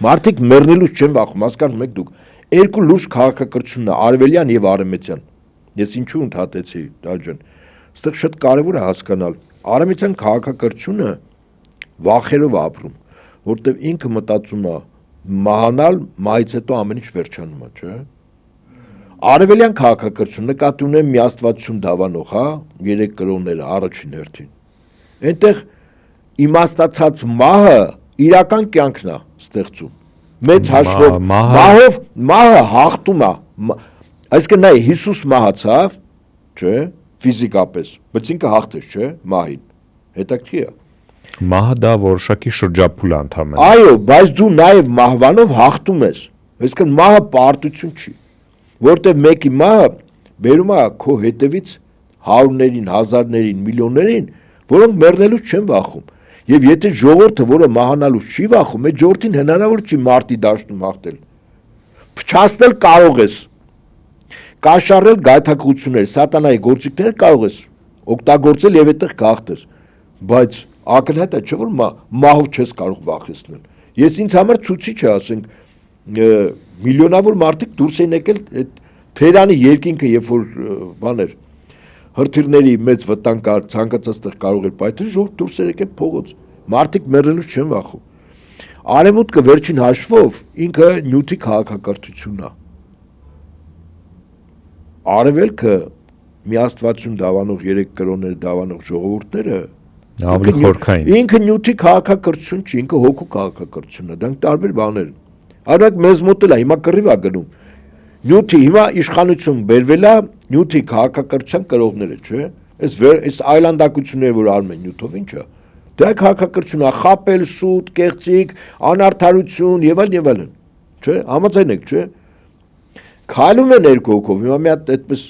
Մարդիկ մեռնելուց չեն վախում, հասկանում եք դուք։ Երկու լուրջ քաղաքակրթությունն է, արևելյան եւ արևմտյան։ Ես ինչու ընդհատեցի, Դաջան։ Այստեղ շատ կարեւոր է հասկանալ, արևմտյան քաղաքակրթությունը վախերով է ապրում, որտեղ ինքը մտածում է մահանալ, մահից հետո ամեն ինչ վերջանում է, չէ՞։ Արևելյան քաղաքակրթություն նկատի ունեմ միաստվածություն դավանող, հա, 3 կրոնները առաջին հերթին։ Այնտեղ իմաստացած մահը իրական կյանքն է ստեղծում։ Մեծ հաշվով մահը հաղթում է։ Այսինքն նայ Հիսուս մահացավ, չէ՞, ֆիզիկապես, բայց ինքը հաղթեց, չէ՞, մահին։ Հետաքրքիր է։ Մահը դա որոշակի շրջափուլ է ընդհանրապես։ Այո, բայց դու նաև մահվանով հաղթում ես։ Այսինքն մահը պարտություն չի, որտեղ մեկի մահը բերում է քո հետևից հարյուրներին, հազարներին, միլիոններին, որոնք մեռնելուց չեն վախում։ Եվ եթե ժողովուրդը, որը մահանալուց չի վախում, այդ ժողովրդին հնարավոր չի մարտի դաշտում հաղթել։ Փչացնել կարող ես։ Կաշառել գայթակղություններ, սատանայի գործիքներ կարող ես օգտագործել եւ այդտեղ կհաղթես։ Բայց ակնհայտ է, չէ՞ որ մահով չես կարող վախեցնել։ Ես ինձ համար ցուցիչ է, ասենք, միլիոնավոր մարդիկ դուրս են եկել Թերանի երկինքը, երբ որ բաներ հրթիռների մեծ վտանգ կար, ցանկացած տեղ կարող էր պայթել, ժողովուրդ դուրս էր եկել փողոց։ Մարդիկ մեռնելուց չեն վախում։ Արևմուտքը վերջին հաշվով ինքը նյութի քաղաքակրթությունն է։ Արևելքը միաստվածություն դավանող 3 կրոններ դավանող ժողովուրդները ավելի խորքային։ Ինքը նյութի քաղաքակրթություն չի, ինքը հոգու քաղաքակրթությունն է, դրանք տարբեր բաներ են։ Արագ մեզ մոտ էլ է, հիմա կռիվ է գնում։ Նյութի հիմա իշխանություն բերվել է նյութի քաղաքակրթության կրողները, չէ՞։ Այս այլանդակությունները, որ անում են նյութով, ի՞նչ է։ Դրա քաղաքակրթությունն է խապել, սուտ, կեղծիք, անարդարություն եւ այլն, չէ՞։ Համաձայն եք, չէ՞։ Քայլում են երկու հոգով, հիմա մի հատ այդպես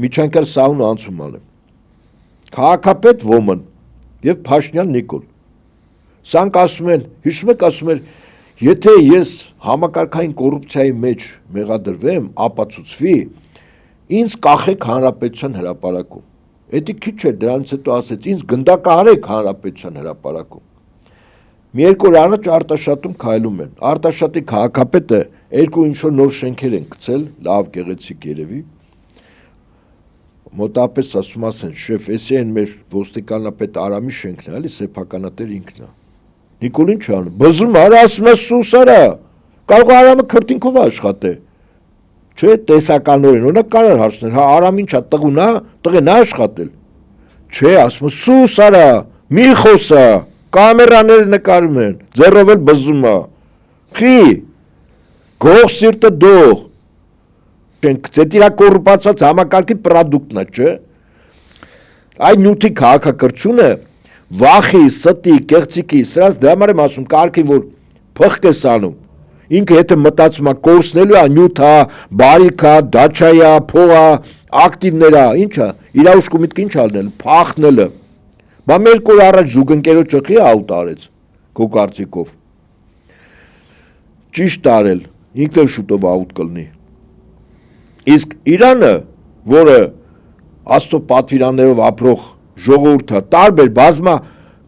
միջանկյալ սահուն անցում ալեմ։ Քաղաքապետ Ոման եւ Փաշինյան Նիկոլ։ Սրանք ասում են, հիշում եք, ասում են, եթե ես համակարգային կոռուպցիայի մեջ մեղադրվեմ, ապացուցվի, ինձ կախեք հանրապետության հրապարակում։ Էդի քիչ է, դրանից հետո ասեց, ինձ գնդակահարեք հանրապետության հրապարակում։ Մի երկու օր առաջ Արտաշատում քայլում են։ Արտաշատի քաղաքապետը երկու ինչ-որ նոր շենքեր են գցել, լավ գեղեցիկ երևի։ Մոտապես ասում ասեն, շեֆ, էսի են մեր ոստիկանապետ Արամի շենքն է, էլի սեփականատեր ինքն է։ Նիկոլին չի անում, բզում արա, ասում է սուս արա, կարող է Արամը քրտինքով աշխատե, չէ, տեսականորեն, օրինակ կարող հարցնել, հա Արամին չա տղուն է, տղեն է աշխատել, չէ, ասում է սուս արա, մի խոսա, կամերաները նկարում են, ձեռով էլ բզում է, խի, գող սիրտը դող, դետ իրա կոռուպացված համակարգի պրոդուկտն է, չէ, այդ նյութի քաղաքակրթությունը վախի, ստի, կեղծիկի, սրանց դրա համար եմ ասում, կարգի, որ փղկ ես անում, ինքը եթե մտածում է կորսնելու է, նյութ է, բարիք է, դաչա է, փող է, ակտիվներ է, ինչ է, իրա ուշք ու միտք ինչ ալնել, փախնելը, բա մեր կոր առաջ զուգընկերոջ ըխի աուտ արեց, քո կարծիքով, ճիշտ արել, ինքն էլ շուտով աուտ կլնի, իսկ Իրանը, որը Աստծո պատվիրաններով ապրող ժողովուրդ է, տարբեր բազմա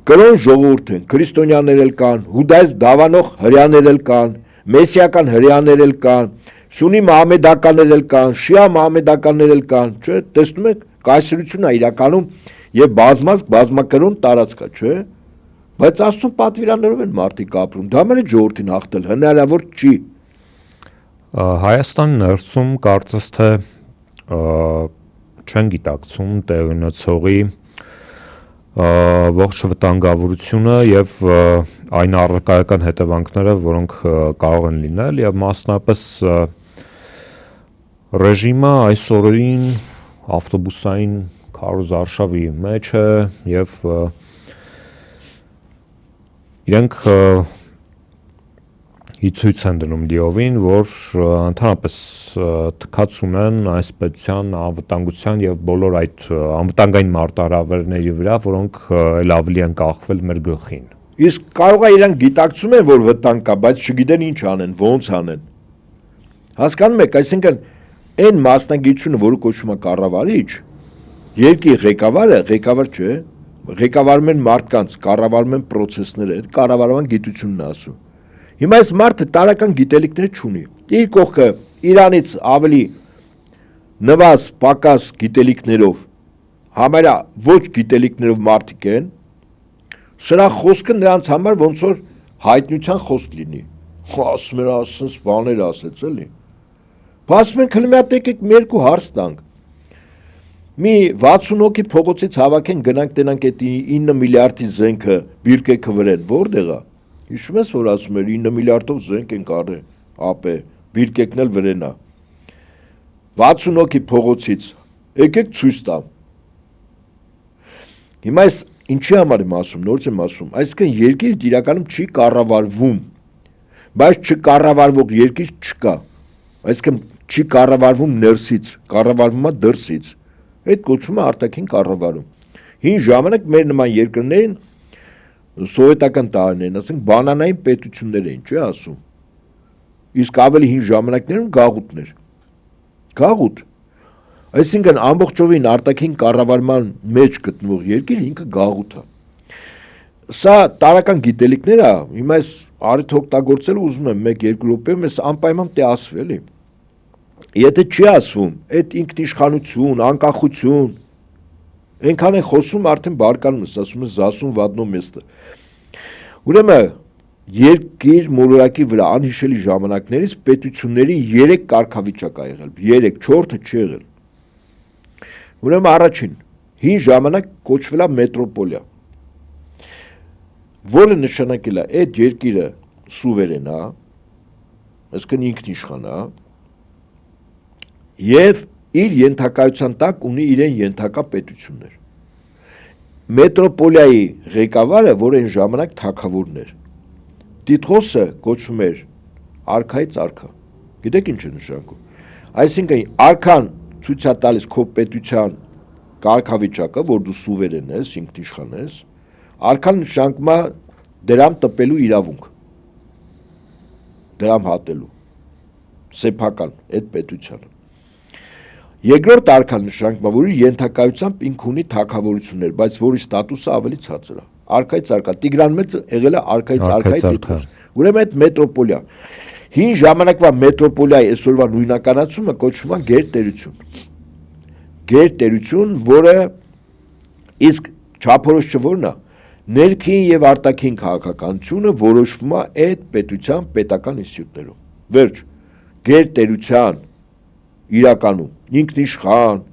կրոն ժողովուրդ են, քրիստոնյաներ էլ կան, հուդայից դավանող հրեաներ էլ կան, մեսիական հրեաներ էլ կան, սունի մահմեդականներ էլ կան, շիա մահմեդականներ էլ կան, չէ, տեսնում եք, կայսրությունն է իրականում եւ բազմակրոն տարածք է, չէ, բայց Աստծո պատվիրաններով են մարդիկ ապրում, դա մեր ժողովրդին հաղթել հնարավոր չի։ Հայաստանի ներսում կարծես թե չեն գիտակցում տեղի ունեցողի ողջ վտանգավորությունը եւ այն առարկայական հետևանքները, որոնք կարող են լինել եւ մասնապես ռեժիմը այս օրերին ավտոբուսային քարոզարշավի մեջ է եւ իրենք ցույց են դնում լիովին, որ ընդհանրապես թքած ունեն այս պետության անվտանգության եւ բոլոր այդ անվտանգային մարտահրավերների վրա, որոնք էլ ավելի են կախվել մեր գլխին։ Իսկ կարող է իրանք գիտակցում են, որ վտանգ կա, բայց չգիտեն ինչ անեն, ոնց անեն։ Հասկանում եք, այսինքն այն մասնագիտությունը, որը կոչվում է կառավարիչ, երկրի ղեկավարը, ղեկավար չէ, ղեկավարում են մարդկանց, կառավարում են պրոցեսները, այդ կառավարման գիտությունն է ասում։ Հիմա այս մարդը տարական գիտելիքներ չունի։ Իր կողքը Իրանից ավելի նվազ, պակաս գիտելիքներով, համարյա ոչ գիտելիքներով մարդիկ են, սրա խոսքը նրանց համար ոնց որ հայտնության խոսք լինի։ Ասում են, ասենց բաներ ասեց էլի։ Ասում են, քլիմատիկ եք մի երկու հարց տանք։ Մի 60 հոգի փողոցից հավաքեն, գնանք տենանք այդ 9 միլիարդի զենքը բիրկեքը վրեն, որտեղ է։ Հիշում ես, որ ասում էր 9 միլիարդով զենք են կարել, ապե, բիրկեկն էլ վրենա։ 60 հոգի փողոցից, եկեք ցույց տամ։ Հիմա այս ինչի համար եմ ասում, նորից եմ ասում, այսինքն երկիրը իրականում չի կառավարվում, բայց չկառավարվող երկիր չկա, այսինքն չի կառավարվում ներսից, կառավարվում է դրսից, այդ կոչվում է արտաքին կառավարում։ Հին ժամանակ մեր նման երկրներին սովետական տարիներին, ասենք բանանային պետություններ էին, չէ՞ ասում։ Իսկ ավելի հին ժամանակներում գաղութներ։ Գաղութ։ Այսինքն ամբողջովին արտաքին կառավարման մեջ գտնվող երկիր ինքը գաղութ է։ Սա տարական գիտելիքներ է, հիմա այս արիթ օգտագործել ուզում եմ 1-2 րոպեում ես անպայման տե ասվի էլի։ Եթե չի ասվում, այդ ինքնիշխանություն, անկախություն, այնքան են խոսում արդեն բարկանում ես, ասում ես զասուն վադնո մեստը։ Ուրեմն երկիր մոլորակի վրա անհիշելի ժամանակներից պետությունների 3 կարգավիճակ ա եղել, 3, 4-ը չի եղել։ Ուրեմն առաջին, հին ժամանակ կոչվել է մետրոպոլիա, որը նշանակել է այդ երկիրը սուվերեն է, այսինքն ինքնիշխան է, եւ իր ենթակայության տակ ունի իրեն ենթակա պետություններ։ Մետրոպոլիայի ղեկավարը, որ այն ժամանակ թագավորն էր, տիտղոսը կոչվում էր արքայից արքա։ Գիտեք ինչ է նշանակում։ Այսինքն արքան ցույց է տալիս քո պետության կարգավիճակը, որ դու սուվերեն ես, ինքնիշխան ես, արքան նշանակում է դրամ տպելու իրավունք, դրամ հատելու, սեփական այդ պետությանը։ Երկրորդ արքան նշանակում է, որ իր ենթակայությամբ ինքը ունի թագավորություններ, բայց որի ստատուսը ավելի ցածր է։ Արքայից արքա, Տիգրան Մեծը եղել է արքայից արքայի տիտղոս։ Ուրեմն այդ մետրոպոլիա, հին ժամանակվա մետրոպոլիայի այսօրվա նույնականացումը կոչվում է գերտերություն։ Գերտերություն, որը իսկ չափորոշիչը որն է, ներքին եւ արտաքին քաղաքականությունը որոշվում է այդ պետության պետական ինստիտուտներով։ Վերջ, գերտերության իրականում ինքնիշխան,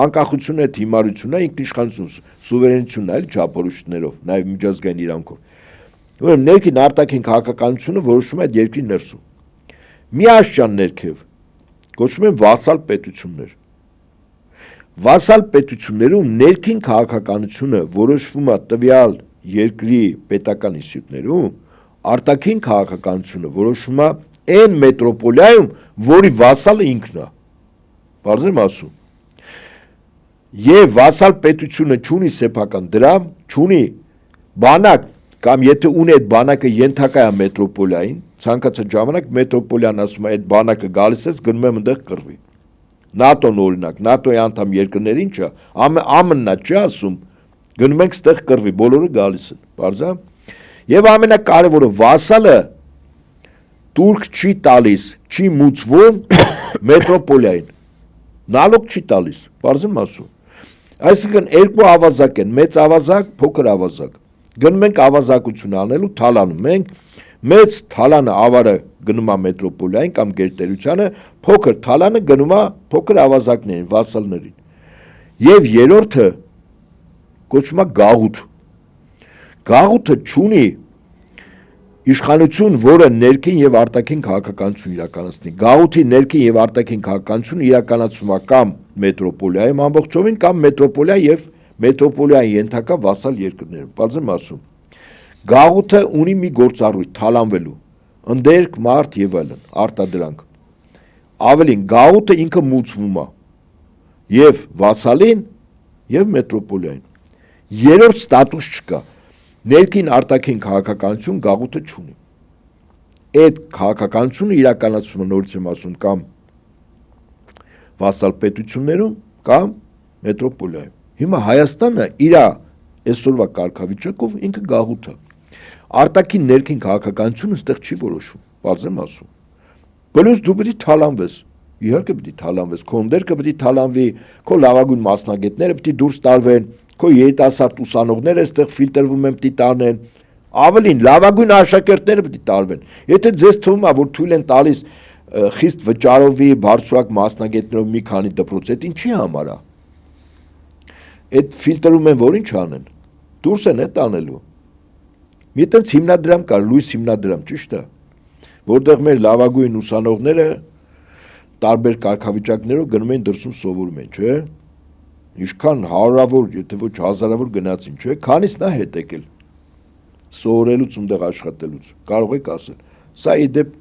անկախությունը հիմարությունն է, ինքնիշխանություն, սուվերենությունն է, այլ չափորոշիչներով, նաեւ միջազգային իրանքով։ Ուրեմն ներքին արտաքին քաղաքականությունը որոշվում է այդ երկրի ներսում։ Միաշճան ներքև կոչվում են վասալ պետություններ։ Վասալ պետություններում ներքին քաղաքականությունը որոշվում է տվյալ երկրի պետական ինստիտուտներում, արտաքին քաղաքականությունը որոշվում է այն մետրոպոլիայում, որի վասալը ինքն է։ Բարձր եմ ասում։ Եվ վասալ պետությունը չունի սեփական դրամ, չունի բանակ, կամ եթե ունի այդ բանակը ենթակա է մետրոպոլիային, ցանկացած ժամանակ մետրոպոլիան ասում է այդ բանակը գալիս է, գնում եմ այնտեղ կռվի։ ՆԱՏՕ-ն օրինակ, ՆԱՏՕ-ի անդամ երկրներ ինչա, ԱՄՆ-ն չի ասում, գնում ենք ստեղ կռվի, բոլորը գալիս են, բարձա։ Եվ ամենակարևորը վասալը турք չի տալիս, չի մուծվում մետրոպոլիային։ Նալոգ չի տալիս, բարձր եմ ասում։ Այսինքն երկու ավազակ են, մեծ ավազակ, փոքր ավազակ։ Գնում ենք ավազակություն անելու, թալանում ենք, մեծ թալանը ավարը գնում է մետրոպոլիային կամ գերտերությանը, փոքր թալանը գնում է փոքր ավազակներին, վասալներին։ Եվ երրորդը կոչվում է գաղութ։ Գաղութը չունի իշխանություն, որը ներքին եւ արտաքին քաղաքականություն իրականացնի։ Գաղութի ներքին եւ արտաքին քաղաքականությունը իրականացվում է կամ մետրոպոլիայում ամբողջովին, կամ մետրոպոլիա եւ մետրոպոլիայի ենթակա վասալ երկրներում։ Բարձր ասում։ Գաղութը ունի մի գործառույթ թալանվելու, ընդերք, մարդ եւ այլն, արտադրանք։ Ավելին, գաղութը ինքը մուծվում է եւ վասալին եւ մետրոպոլիային։ Երրորդ ստատուս չկա։ Ներքին արտաքին քաղաքականություն գաղութը չունի։ Այդ քաղաքականությունը իրականացվում է, նորից եմ ասում, կամ վասալ պետություններում, կամ մետրոպոլիայում։ Հիմա Հայաստանը իր այսօրվա կարգավիճակով ինքը գաղութ է։ Արտաքին ներքին քաղաքականությունը այստեղ չի որոշվում, բարձր եմ ասում։ Բլուզ դու պետք է թալանվես, իհարկե պետք է թալանվես, քո ընդերքը պետք է թալանվի, քո լավագույն մասնագետները պետք է դուրս տարվեն, քո երիտասարդ ուսանողները այստեղ ֆիլտրվում են, պետք է տանեն, ավելին լավագույն աշակերտները պետք է տարվեն։ Եթե ձեզ թվում է, որ թույլ են տալիս խիստ վճարովի բարձրակ մասնագետներով մի քանի դպրոց, այդ ինչի համար է։ Այդ ֆիլտրում են, որ ինչ անեն, դուրս են այդ անելու։ Մի տենց հիմնադրամ կար, լույս հիմնադրամ, ճիշտ է, որտեղ մեր լավագույն ուսանողները տարբեր կարգավիճակներով գնում են դրսում սովորում են, չէ՞։ Ինչքան հարյուրավոր, եթե ոչ հազարավոր գնացին, չէ՞, քանիսն է հետ եկել։ Սովորելուց ունդեղ աշխատելուց, կարող եք ասել։ Սա իդեպ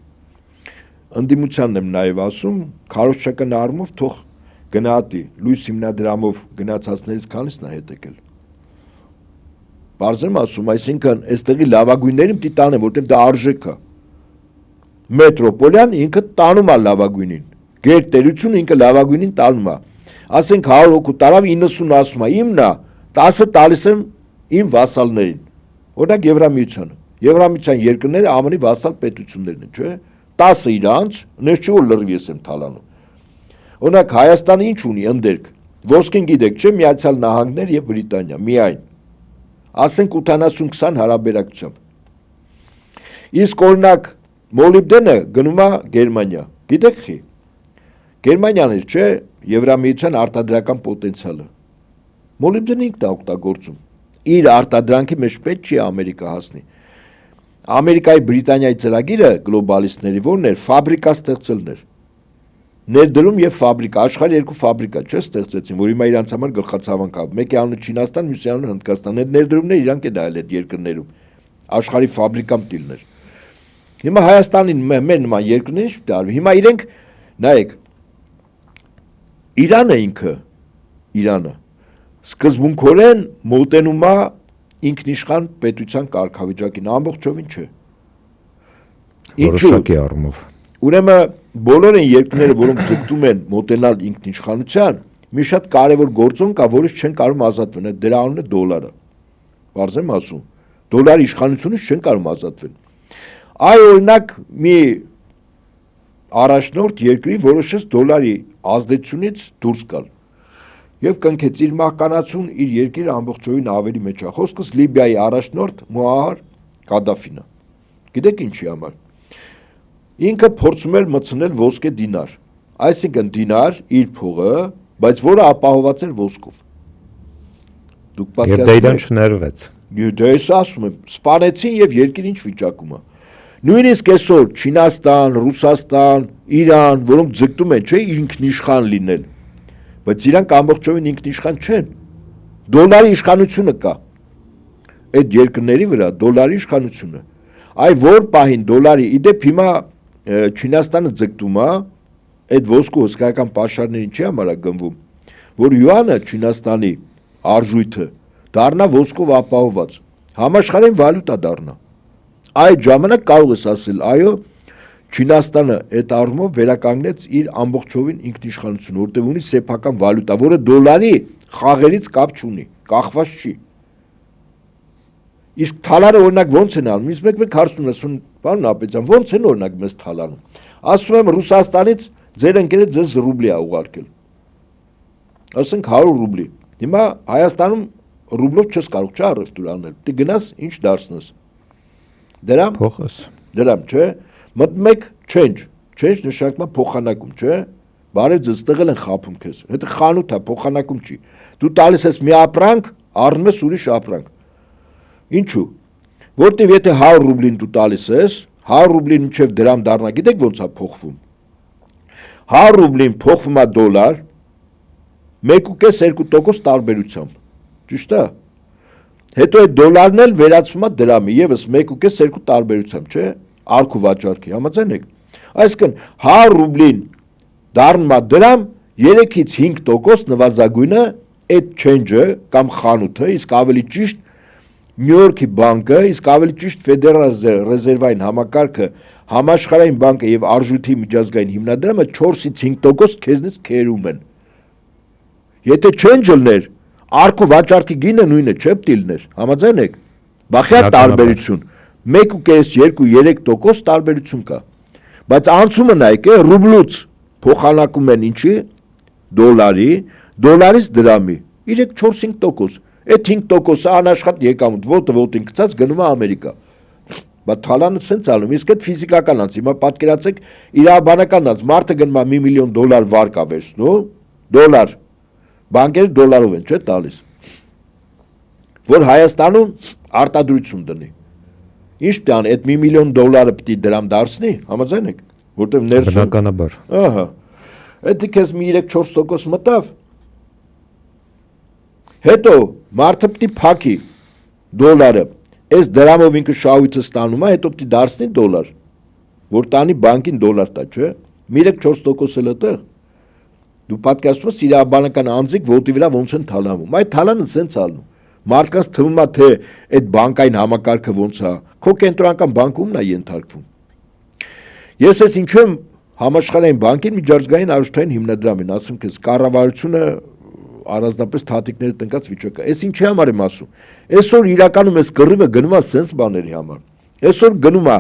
ընդդիմությանն եմ նաև ասում, քարոզչական առումով թող գնահատի, լույս հիմնադրամով գնացածներից քանիսն է հետ եկել։ Բարձր եմ ասում, այսինքն այստեղի լավագույններին պիտի տանեն, որտեղ դա արժեք է։ Մետրոպոլիան ինքը տանում է լավագույնին, գերտերությունը ինքը լավագույնին տանում է։ Ասենք 100 հոգու տարավ 90 ասում է իմն է, 10-ը տալիս եմ իմ վասալներին։ Օրինակ Եվրամիությանը։ Եվրամիության երկրները ԱՄՆ-ի վասալ պետություններն են, չէ՞։ 10-ը իրանց, ներս չի որ լրիվ ես եմ թալանում։ Օրինակ Հայաստանը ինչ ունի ընդերք։ Ոսկին գիտեք, չէ՞, Միացյալ Նահանգներ եւ Բրիտանիա, միայն։ Ասենք 80-20 հարաբերակցությամբ։ Իսկ օրինակ մոլիբդենը գնում է Գերմանիա։ Գիտեք խի։ Գերմանիան էր, չէ, Եվրամիության արտադրական պոտենցիալը։ Մոլիբդենը ինքն է օգտագործում։ Իր արտադրանքի մեջ պետք չի Ամերիկա հասնի։ Ամերիկայի Բրիտանիայի ծրագիրը գլոբալիստների որն էր, ֆաբրիկա ստեղծելն էր։ ներդրում եւ ֆաբրիկա, աշխարհի երկու ֆաբրիկա չէ ստեղծեցին, որ հիմա իրանց համար գլխացավանք կա։ Մեկի անունը Չինաստան, մյուսի անունը Հնդկաստան։ Այդ ներդրումները իրանք է դայել այդ երկրներում։ Աշխարհի ֆաբրիկամ տիլներ։ Հիմա Հայաստանին մեր նման երկրներին ինչ դարվի։ Հիմա իրենք նայեք Իրանը ինքը Իրանը սկզբունքորեն մոտենում է ինքնիշխան պետության կարգավիճակին ամբողջովին չէ։ Որոշակի առումով։ Ուրեմն բոլոր այն երկրները, որոնք ձգտում են մոտենալ ինքնիշխանության, մի շատ կարևոր գործոն կա, որից չեն կարող ազատվել, դրա անունը դոլարը։ Բարձ եմ ասում, դոլարի իշխանությունից չեն կարող ազատվել։ Այ օրինակ մի առաջնորդ երկրի որոշեց դոլարի ազդեցությունից դուրս գալ եւ կնքեց իր մահկանացուն իր երկիրը ամբողջովին ավելի մեջ է։ Խոսքս Լիբիայի առաջնորդ Մուամար Կադաֆին է։ Գիտեք ինչի համար։ Ինքը փորձում էր մտցնել ոսկե դինար, այսինքն դինար իր փողը, բայց որը ապահոված էր ոսկով։ Դուք պատկերացնում եք չներվեց։ Դե ես ասում եմ, սպանեցին եւ երկիրը ինչ վիճակում է։ Նույնիսկ այսօր Չինաստան, Ռուսաստան, Իրան, որոնք ձգտում են, չէ, ինքնիշխան լինել, բայց իրանք ամբողջովին ինքնիշխան չեն։ Դոլարի իշխանությունը կա։ Այդ երկրների վրա դոլարի իշխանությունը։ Այ որ պահին դոլարի իդեպ հիմա Չինաստանը ձգտում է այդ ոսկու հսկայական պաշարներին չի համար գնվում, որ յուանը Չինաստանի արժույթը դառնա ոսկով ապահոված, համաշխարհային վալյուտա դառնա։ Այդ ժամանակ կարող ես ասել, այո, Չինաստանը այդ առումով վերականգնեց իր ամբողջովին ինքնիշխանությունը, որտեղ ունի սեփական վալյուտա, որը դոլարի խաղերից կապ չունի, կախված չի։ Իսկ թալանը օրինակ ո՞նց են անում։ Իսկ մեկ հարցնում ես, պարոն Ապետյան, ո՞նց են օրինակ մեզ թալանում։ Ասում եմ Ռուսաստանից ձեր ընկերը ձեզ ռուբլի է ուղարկել։ Ասենք 100 ռուբլի։ Հիմա Հայաստանում ռուբլով չես կարող չէ առևտուր անել։ Դու գնաս ինչ դարձնես։ Դրամ փոխես։ Դրամ, չէ։ Մտնում եք change նշանակում է փոխանակում, չէ։ Բարև ձեզ տղել են խափում քեզ։ Դա խանութ է, փոխանակում չի։ Դու տալիս ես մի ապրանք, առնում ես ուրիշ ապրանք։ Ինչու։ Որտեվ եթե 100 ռուբլին դու տալիս ես, 100 ռուբլին մինչև դրամ դառնա, գիտեք ոնց է փոխվում։ 100 ռուբլին փոխվում է դոլար 1.5-2% տարբերությամբ։ Ճիշտ է։ Հետո այդ դոլարն էլ վերածվում է դրամի, եւս 1.5-2 տարբերությամբ, չէ՞։ Արք ու վաճառքի, համաձայն եք։ Այսինքն 100 ռուբլին դառնում է դրամ 3-ից 5% նվազագույնը այդ change-ը կամ խանութը, իսկ ավելի ճիշտ Նյու Յորքի բանկը, իսկ ավելի ճիշտ Ֆեդերալ ռեզերվային համակարգը, համաշխարհային բանկը եւ արժույթի միջազգային հիմնադրամը 4-ից 5% քեզնից քերում են։ Եթե change լներ, արք ու վաճառքի գինը նույնը չէ պտիլներ, համաձայն եք։ Բախյա տարբերություն 1.5-2-3% տարբերություն կա։ Բայց անցումը նայեք, ռուբլուց փոխանակում են ինչի դոլարի, դոլարից դրամի 3-4-5%։ Այդ 5%-ը անաշխատ եկամուտ, ոտին գցած գնում է Ամերիկա։ Բայց թալանը սենց ալում, իսկ այդ ֆիզիկական անց, հիմա պատկերացեք իրավաբանական անց, մարդը գնում է $1 միլիոն վարկ է վերցնում, դոլար, բանկերը դոլարով են, չէ՞ տալիս։ Որ Հայաստանում արտադրություն դնի։ Ինչ պիտի անի, այդ $1 միլիոն պիտի դրամ դարձնի, համաձայն եք, որտեղ ներսում։ Բնականաբար։ Ահա։ Այդ քեզ մի 3-4% մտավ։ Հետո մարդը պիտի փակի դոլարը, այս դրամով ինքը շահույթը ստանում է, հետո պիտի դարձնի դոլար, որ տանի բանկին դոլար տա, չէ՞։ 3-4% էլ է։ Դու պատկերացնում ես իրավաբանական անձիկ ոտի վրա ոնց են թալանում։ Այդ թալանը սենց ալնում։ Մարդկանց թվում է թե այդ բանկային համակարգը ոնց է, քո կենտրոնական բանկումն է ենթարկվում։ Ես ես ինչու եմ համաշխարհային բանկին միջազգային արժութային հիմնադրամին, ասում քեզ կառավարությունը առանձնապես թաթիկները տնկած վիճակը։ Այս ինչի համար եմ ասում։ Այսօր իրականում այս կռիվը գնում է սենց բաների համար։ Այսօր գնում է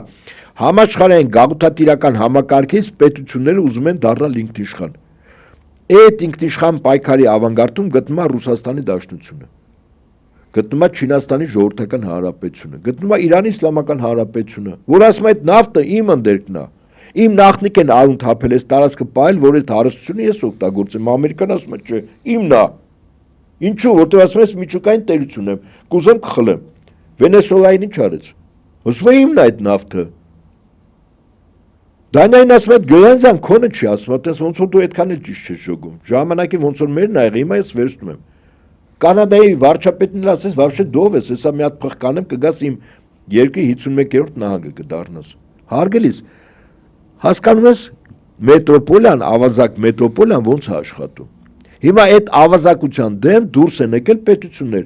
համաշխարհային գաղութատիրական համակարգից պետությունները ուզում են դառնալ ինքնիշխան։ Այդ ինքնիշխան պայքարի ավանգարդում գտնում է Ռուսաստանի Դաշնությունը։ Գտնում է Չինաստանի Ժողովրդական Հանրապետությունը, գտնում է Իրանի Իսլամական Հանրապետությունը, որ ասում է այդ նավթը իմ ընդերքն է։ Իմ նախնիկ են արուն թափել այս տարածքը պայել, որ այդ հարստությունը ես օգտագործեմ, Ամերիկան ասում է, չէ, իմն է։ Ինչու, որտեղ ասում ես միջուկային տերություն եմ, կուզեմ կխլեմ։ Վենեսուելային ինչ արեց։ Ասում է իմն է այդ նավթը։ Դանիային ասում է Գյոյանցյան քոնը չի ասում, այդպես ոնց որ դու այդքան էլ ճիշտ չես շոգում։ Ժամանակին ոնց որ մերն ա եղել, հիմա ես վերցնում եմ։ Կանադայի վարչապետին ասես, вообще դով ես, հեսա մի հատ փխ կանեմ, կգաս իմ երկրի 51-րդ նահանգը կդառնաս։ Հարգելիս, հասկանում ես մետրոպոլիան, ավազակ մետրոպոլիան ոնց է աշխատում։ Հիմա այդ ավազակության դեմ դուրս են եկել պետություններ,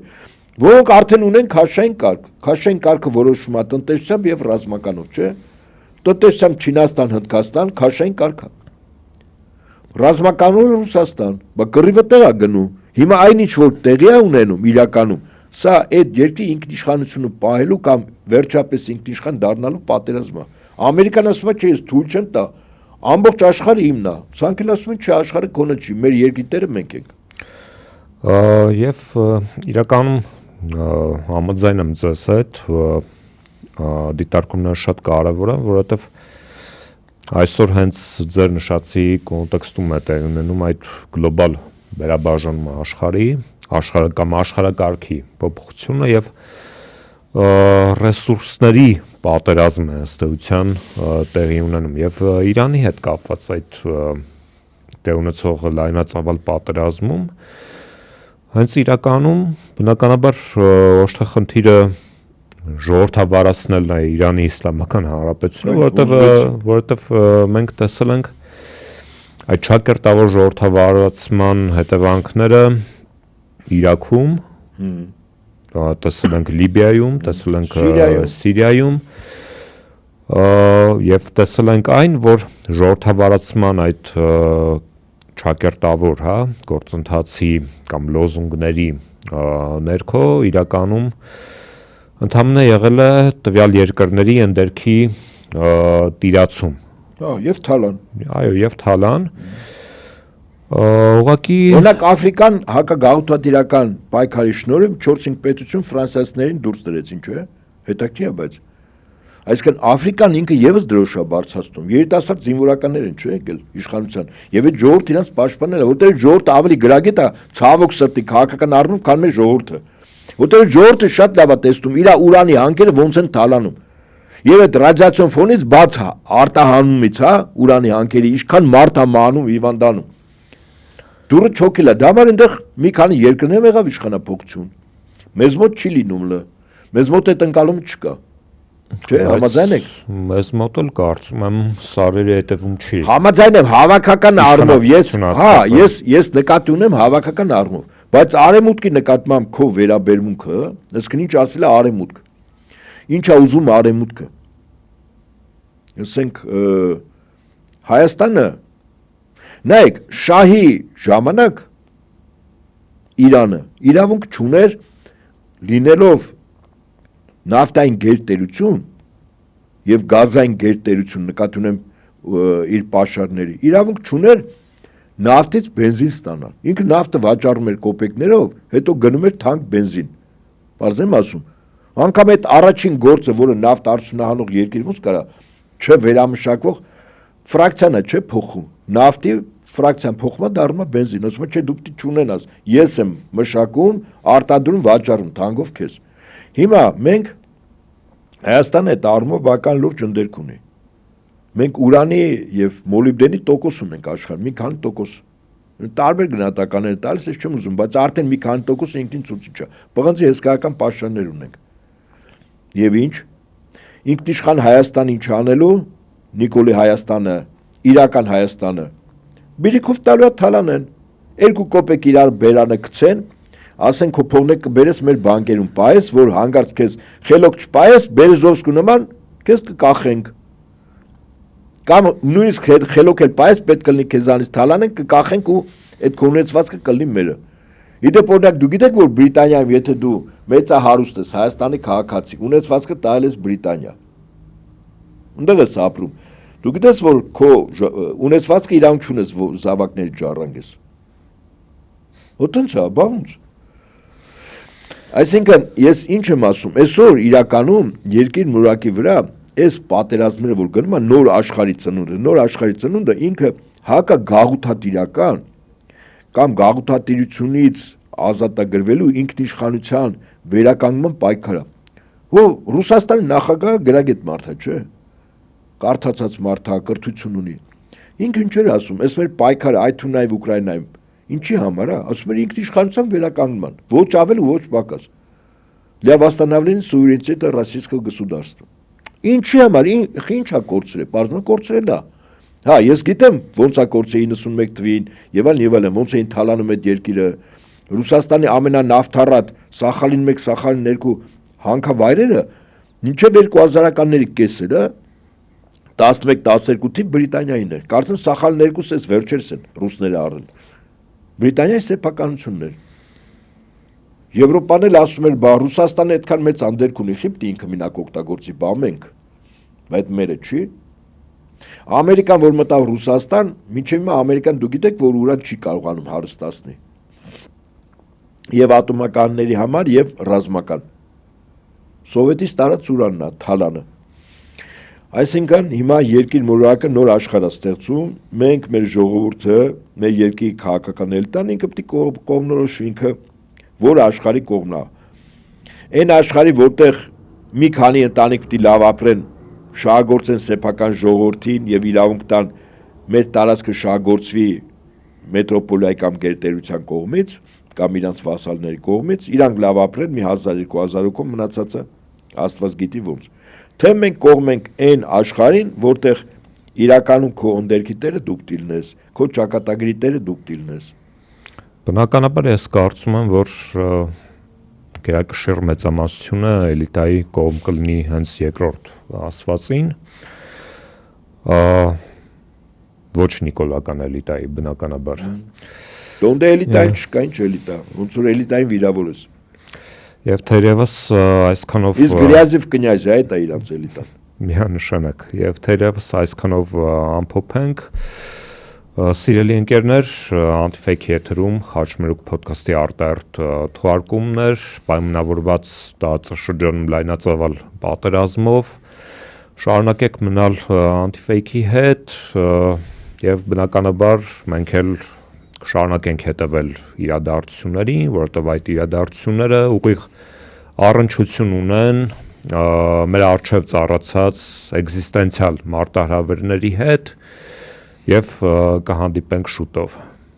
որոնք արդեն ունեն քաշային կարգ։ Քաշային կարգը որոշվում է տնտեսությամբ եւ ռազմականով, չէ՞։ Տնտեսությամբ Չինաստան, Հնդկաստան, քաշային կարգ է։ Ռազմականով Ռուսաստան, բա կռիվը տեղ է գնում։ Հիմա այնինչ որ տեղի է ունենում իրականում, սա այդ երկրի ինքնիշխանությունը պահելու կամ վերջապես ինքնիշխան դառնալու պատերազմ է։ Ամերիկան ասում է, չէ, ես թույլ չեմ տա։ Ամբողջ աշխարհը իմն է։ Ցանկ էլ ասում են, չէ, աշխարհը քոնը չի, մեր երկրի տերը մենք ենք։ Եվ իրականում համաձայն եմ ձեզ հետ, դիտարկումները շատ կարևոր է, որովհետև այսօր հենց ձեր նշածի կոնտեքստում է տեղ ունենում այդ գլոբալ վերաբաժանումը աշխարհակարգի փոփոխությունը եւ ռեսուրսների պատերազմը ըստ էության տեղի ունենում եւ Իրանի հետ կապված այդ տեղ ունեցող լայնածավալ պատերազմում հենց իրականում բնականաբար ոչ թե խնդիրը ժողովրդավարացնելն է Իրանի Իսլամական Հանրապետությունը, որովհետև մենք տեսել ենք այդ ճակերտավոր ժողովրդավարացման հետևանքները Իրաքում, տեսել ենք Լիբիայում, տեսել ենք Սիրիայում եւ տեսել ենք այն, որ ժողովրդավարացման այդ ճակերտավոր, գործընթացի կամ լոզունգների ներքո իրականում ընդհանրապես եղել է տվյալ երկրների ընդերքի տիրացում։ Եվ թալան։ Այո, եւ թալան։ Ուղղակի օրինակ Աֆրիկան հակագաղութատիրական պայքարի շնորհիվ 4-5 պետություն ֆրանսիացիներին դուրս դրեցին, չէ՞։ Հետաքրքիր է, բայց այսինքն Աֆրիկան ինքը եւս դրոշ է բարձրացնում։ Երիտասարդ զինվորականներ են, չէ՞, եկել իշխանության։ Եվ այդ ժողովուրդը իրանց պաշտպանել է, որտեղ ժողովուրդը ավելի գրագետ է, ցավոք սրտի քաղաքական առումով, քան մեր ժողովուրդը։ Որտեղ ժողովուրդը շատ լավ է տեսնում իր ուրանի հանքերը ոնց են թալանում։ Եվ այդ ռադիացիոն ֆոնից բաց արտահանումից, ուրանի հանքերի ինչքան մարդ է մահանում, հիվանդանում։ Դուրը չոքել է, դա համար այնտեղ մի քանի երկրներ եղավ իշխանապողություն։ Մեզ մոտ չի լինում լը։ Մեզ մոտ այդ ընկալումը չկա։ Չէ, համաձայն եք։ Մեզ մոտ էլ կարծում եմ սարերի հետևում չի։ Համաձայն եմ հավաքական առումով, ես նկատի ունեմ հավաքական առումով, բայց արևմուտքի նկատմամբ քո վերաբերմունքը, այսինքն ինչ ասել է արևմուտք։ Ինչ է ուզում արևմուտքը։ Ասենք Հայաստանը նայեք, շահի ժամանակ Իրանը իրավունք չուներ լինելով նավթային գերտերություն եւ գազային գերտերություն նկատի ունեմ իր պաշարների իրավունք չուներ նավթից բենզին ստանալ։ Ինքը նավթը վաճառում էր կոպեկներով, հետո գնում էր թանկ բենզին։ Բարձեմ ասում, անգամ այդ առաջին գործը, որը նավթ արդյունահանող երկիր ոնց կարա չվերամշակվող ֆրակցիան է, չէ, փոխում։ Նավթի ֆրակցիան փոխվում է, դառնում է բենզին, ասում է, չէ, դուք դի չունենաս։ Ես եմ մշակում, արտադրում, վաճառում թանկով քեզ։ Հիմա մենք Հայաստանը այդ առումով բական լուրջ ընդերք ունի։ Մենք ուրանի եւ մոլիբդենի տոկոս ունենք աշխարհում, մի քանի տոկոս։ Տարբեր գնահատականներ տալիս ես չեմ ուզում, բայց արդեն մի քանի տոկոս ինքնին ցուցիչ է։ Պղնձի հսկայական պաշտոններ ունենք։ Եվ ինչ։ Ինքնիշխան Հայաստան ինչ անելու, Նիկոլի Հայաստանը, իրական Հայաստանը բիրիքով տալու է թալանեն։ 2 կոպեկ իրար բերանը գցեն, ասեն քո փողնը կբերես մեր բանկերում պայես, որ հանգարց քեզ խելոք չպայես, Բերեզովսկու նման քեզ կկախենք։ Կամ նույնիսկ խելոք էլ պայես, պետք կլինի քեզանից թալանենք, կկախենք ու այդ կոնեցվածքը կլինի մերը։ Իդեպ օրինակ դու գիտեք որ Բրիտանիայում եթե դու մեծահարուստ ես, Հայաստանի քաղաքացի, ունեցվածքը տալ ես Բրիտանիա։ Ունդեղ ես ապրում։ Դու գիտես որ քո ունեցվածքը իրանք չունես որ զավակների ջառանգես։ Ոտնց է, բաղունց։ Այսինքն ես ինչ եմ ասում, այսօր իրականում երկիր մուրակի վրա այս պատերազմները որ գնում են նոր աշխարհի ծնունդը ինքը հակագաղութատիրական կամ գաղութատիրությունից ազատագրվելու ինքնիշխանության վերականգնման պայքարը։ Որ Ռուսաստանի նախագահը գրագետ մարդ է, չէ։ կարդացած մարդա, կրթություն ունի։ Ինքը ինչ էր ասում, այս մեր պայքարը այդ թունայով Ուկրաինայում ինչի համար է, ասում էր ինքնիշխանության վերականգնման, ոչ ավել ու ոչ պակաս։ Для восстановления суверенитета российского государства։ Ինչի համար, ինչա կորցրել, բարձր կորցրել է։ Հա, ես գիտեմ ոնց է կորցրել 91 թվին եւ այլն, ոնց էին թալանում այդ երկիրը։ Ռուսաստանի ամենանավթառատ Սախալին 1, Սախալին 2 հանքավայրերը մինչև 2000-ականների կեսերը 11-12 թիվ Բրիտանիային էր։ Կարծեմ Սախալին 2-ը էս վերջերս են ռուսները առել։ Բրիտանիայի սեփականությունն էր։ Եվրոպան էլ ասում էր, բա Ռուսաստանը այդքան մեծ անդերք ունի, խիպտի ինքը մինակ օգտագործի, բա մենք։ Բայց մերը չի։ Ամերիկան որ մտավ Ռուսաստան, մինչև հիմա Ամերիկան դու գիտեք, որ ուրան չի կարողանում հարստացնել։ Եվ ատոմականների համար եւ ռազմական։ Սովետից տարած ուրանն է, թալանը։ Այսինքն հիմա երկիր մոլորակը նոր աշխարհ է ստեղծում, մենք մեր ժողովուրդը, մեր երկրի քաղաքական էլիտան ինքը պետք է կողմնորոշի, ինքը որ աշխարհի կողմն է։ Այն աշխարհի, որտեղ մի քանի ընտանիք պետք է լավ ապրեն, շահագործեն սեփական ժողովրդին եւ իրավունք տան մեր տարածքը շահագործվի մետրոպոլիայի կամ գերտերության կողմից կամ իրանց վասալների կողմից, իրանք լավ ապրեն մի 1000-2000 հոգով մնացածը Աստված գիտի ոնց։ Թե մենք կողմ ենք այն աշխարհին, որտեղ իրականում քո ընդերքի տերը դուք դիլնես, քո ճակատագրի տերը դուք դիլնես։ Բնականաբար ես կարծում եմ, որ գերակշիռ մեծամասնությունը էլիտայի կողմ կլինի հենց երկրորդ ասվածին, ոչ նիկոլական էլիտայի բնականաբար։ Դոնde էլիտային չկա, ինչ էլիտա, ոնց որ էլիտային վիրավորես։ Եվ թերևս այսքանով Իսկ Գրյազև կնյազը այդ է իրանց էլիտան։ Միանշանակ, եւ թերևս այսքանով ամփոփենք Սիրելի ընկերներ, Anti-Fake եթերում Խաչմերուկ podcast-ի արտահերթ թողարկումներ, պայմանավորված տարածաշրջանում լայնածավալ պատերազմով, շարունակեք մնալ Anti-Fake-ի հետ եւ բնականաբար մենք էլ շարունակենք հետևել իրադարձություններին, որովհետեւ այդ իրադարձությունները ուղիղ առնչություն ունեն մեր առջև ծառացած էգզիստենցիալ մարտահրավերների հետ եւ կհանդիպենք շուտով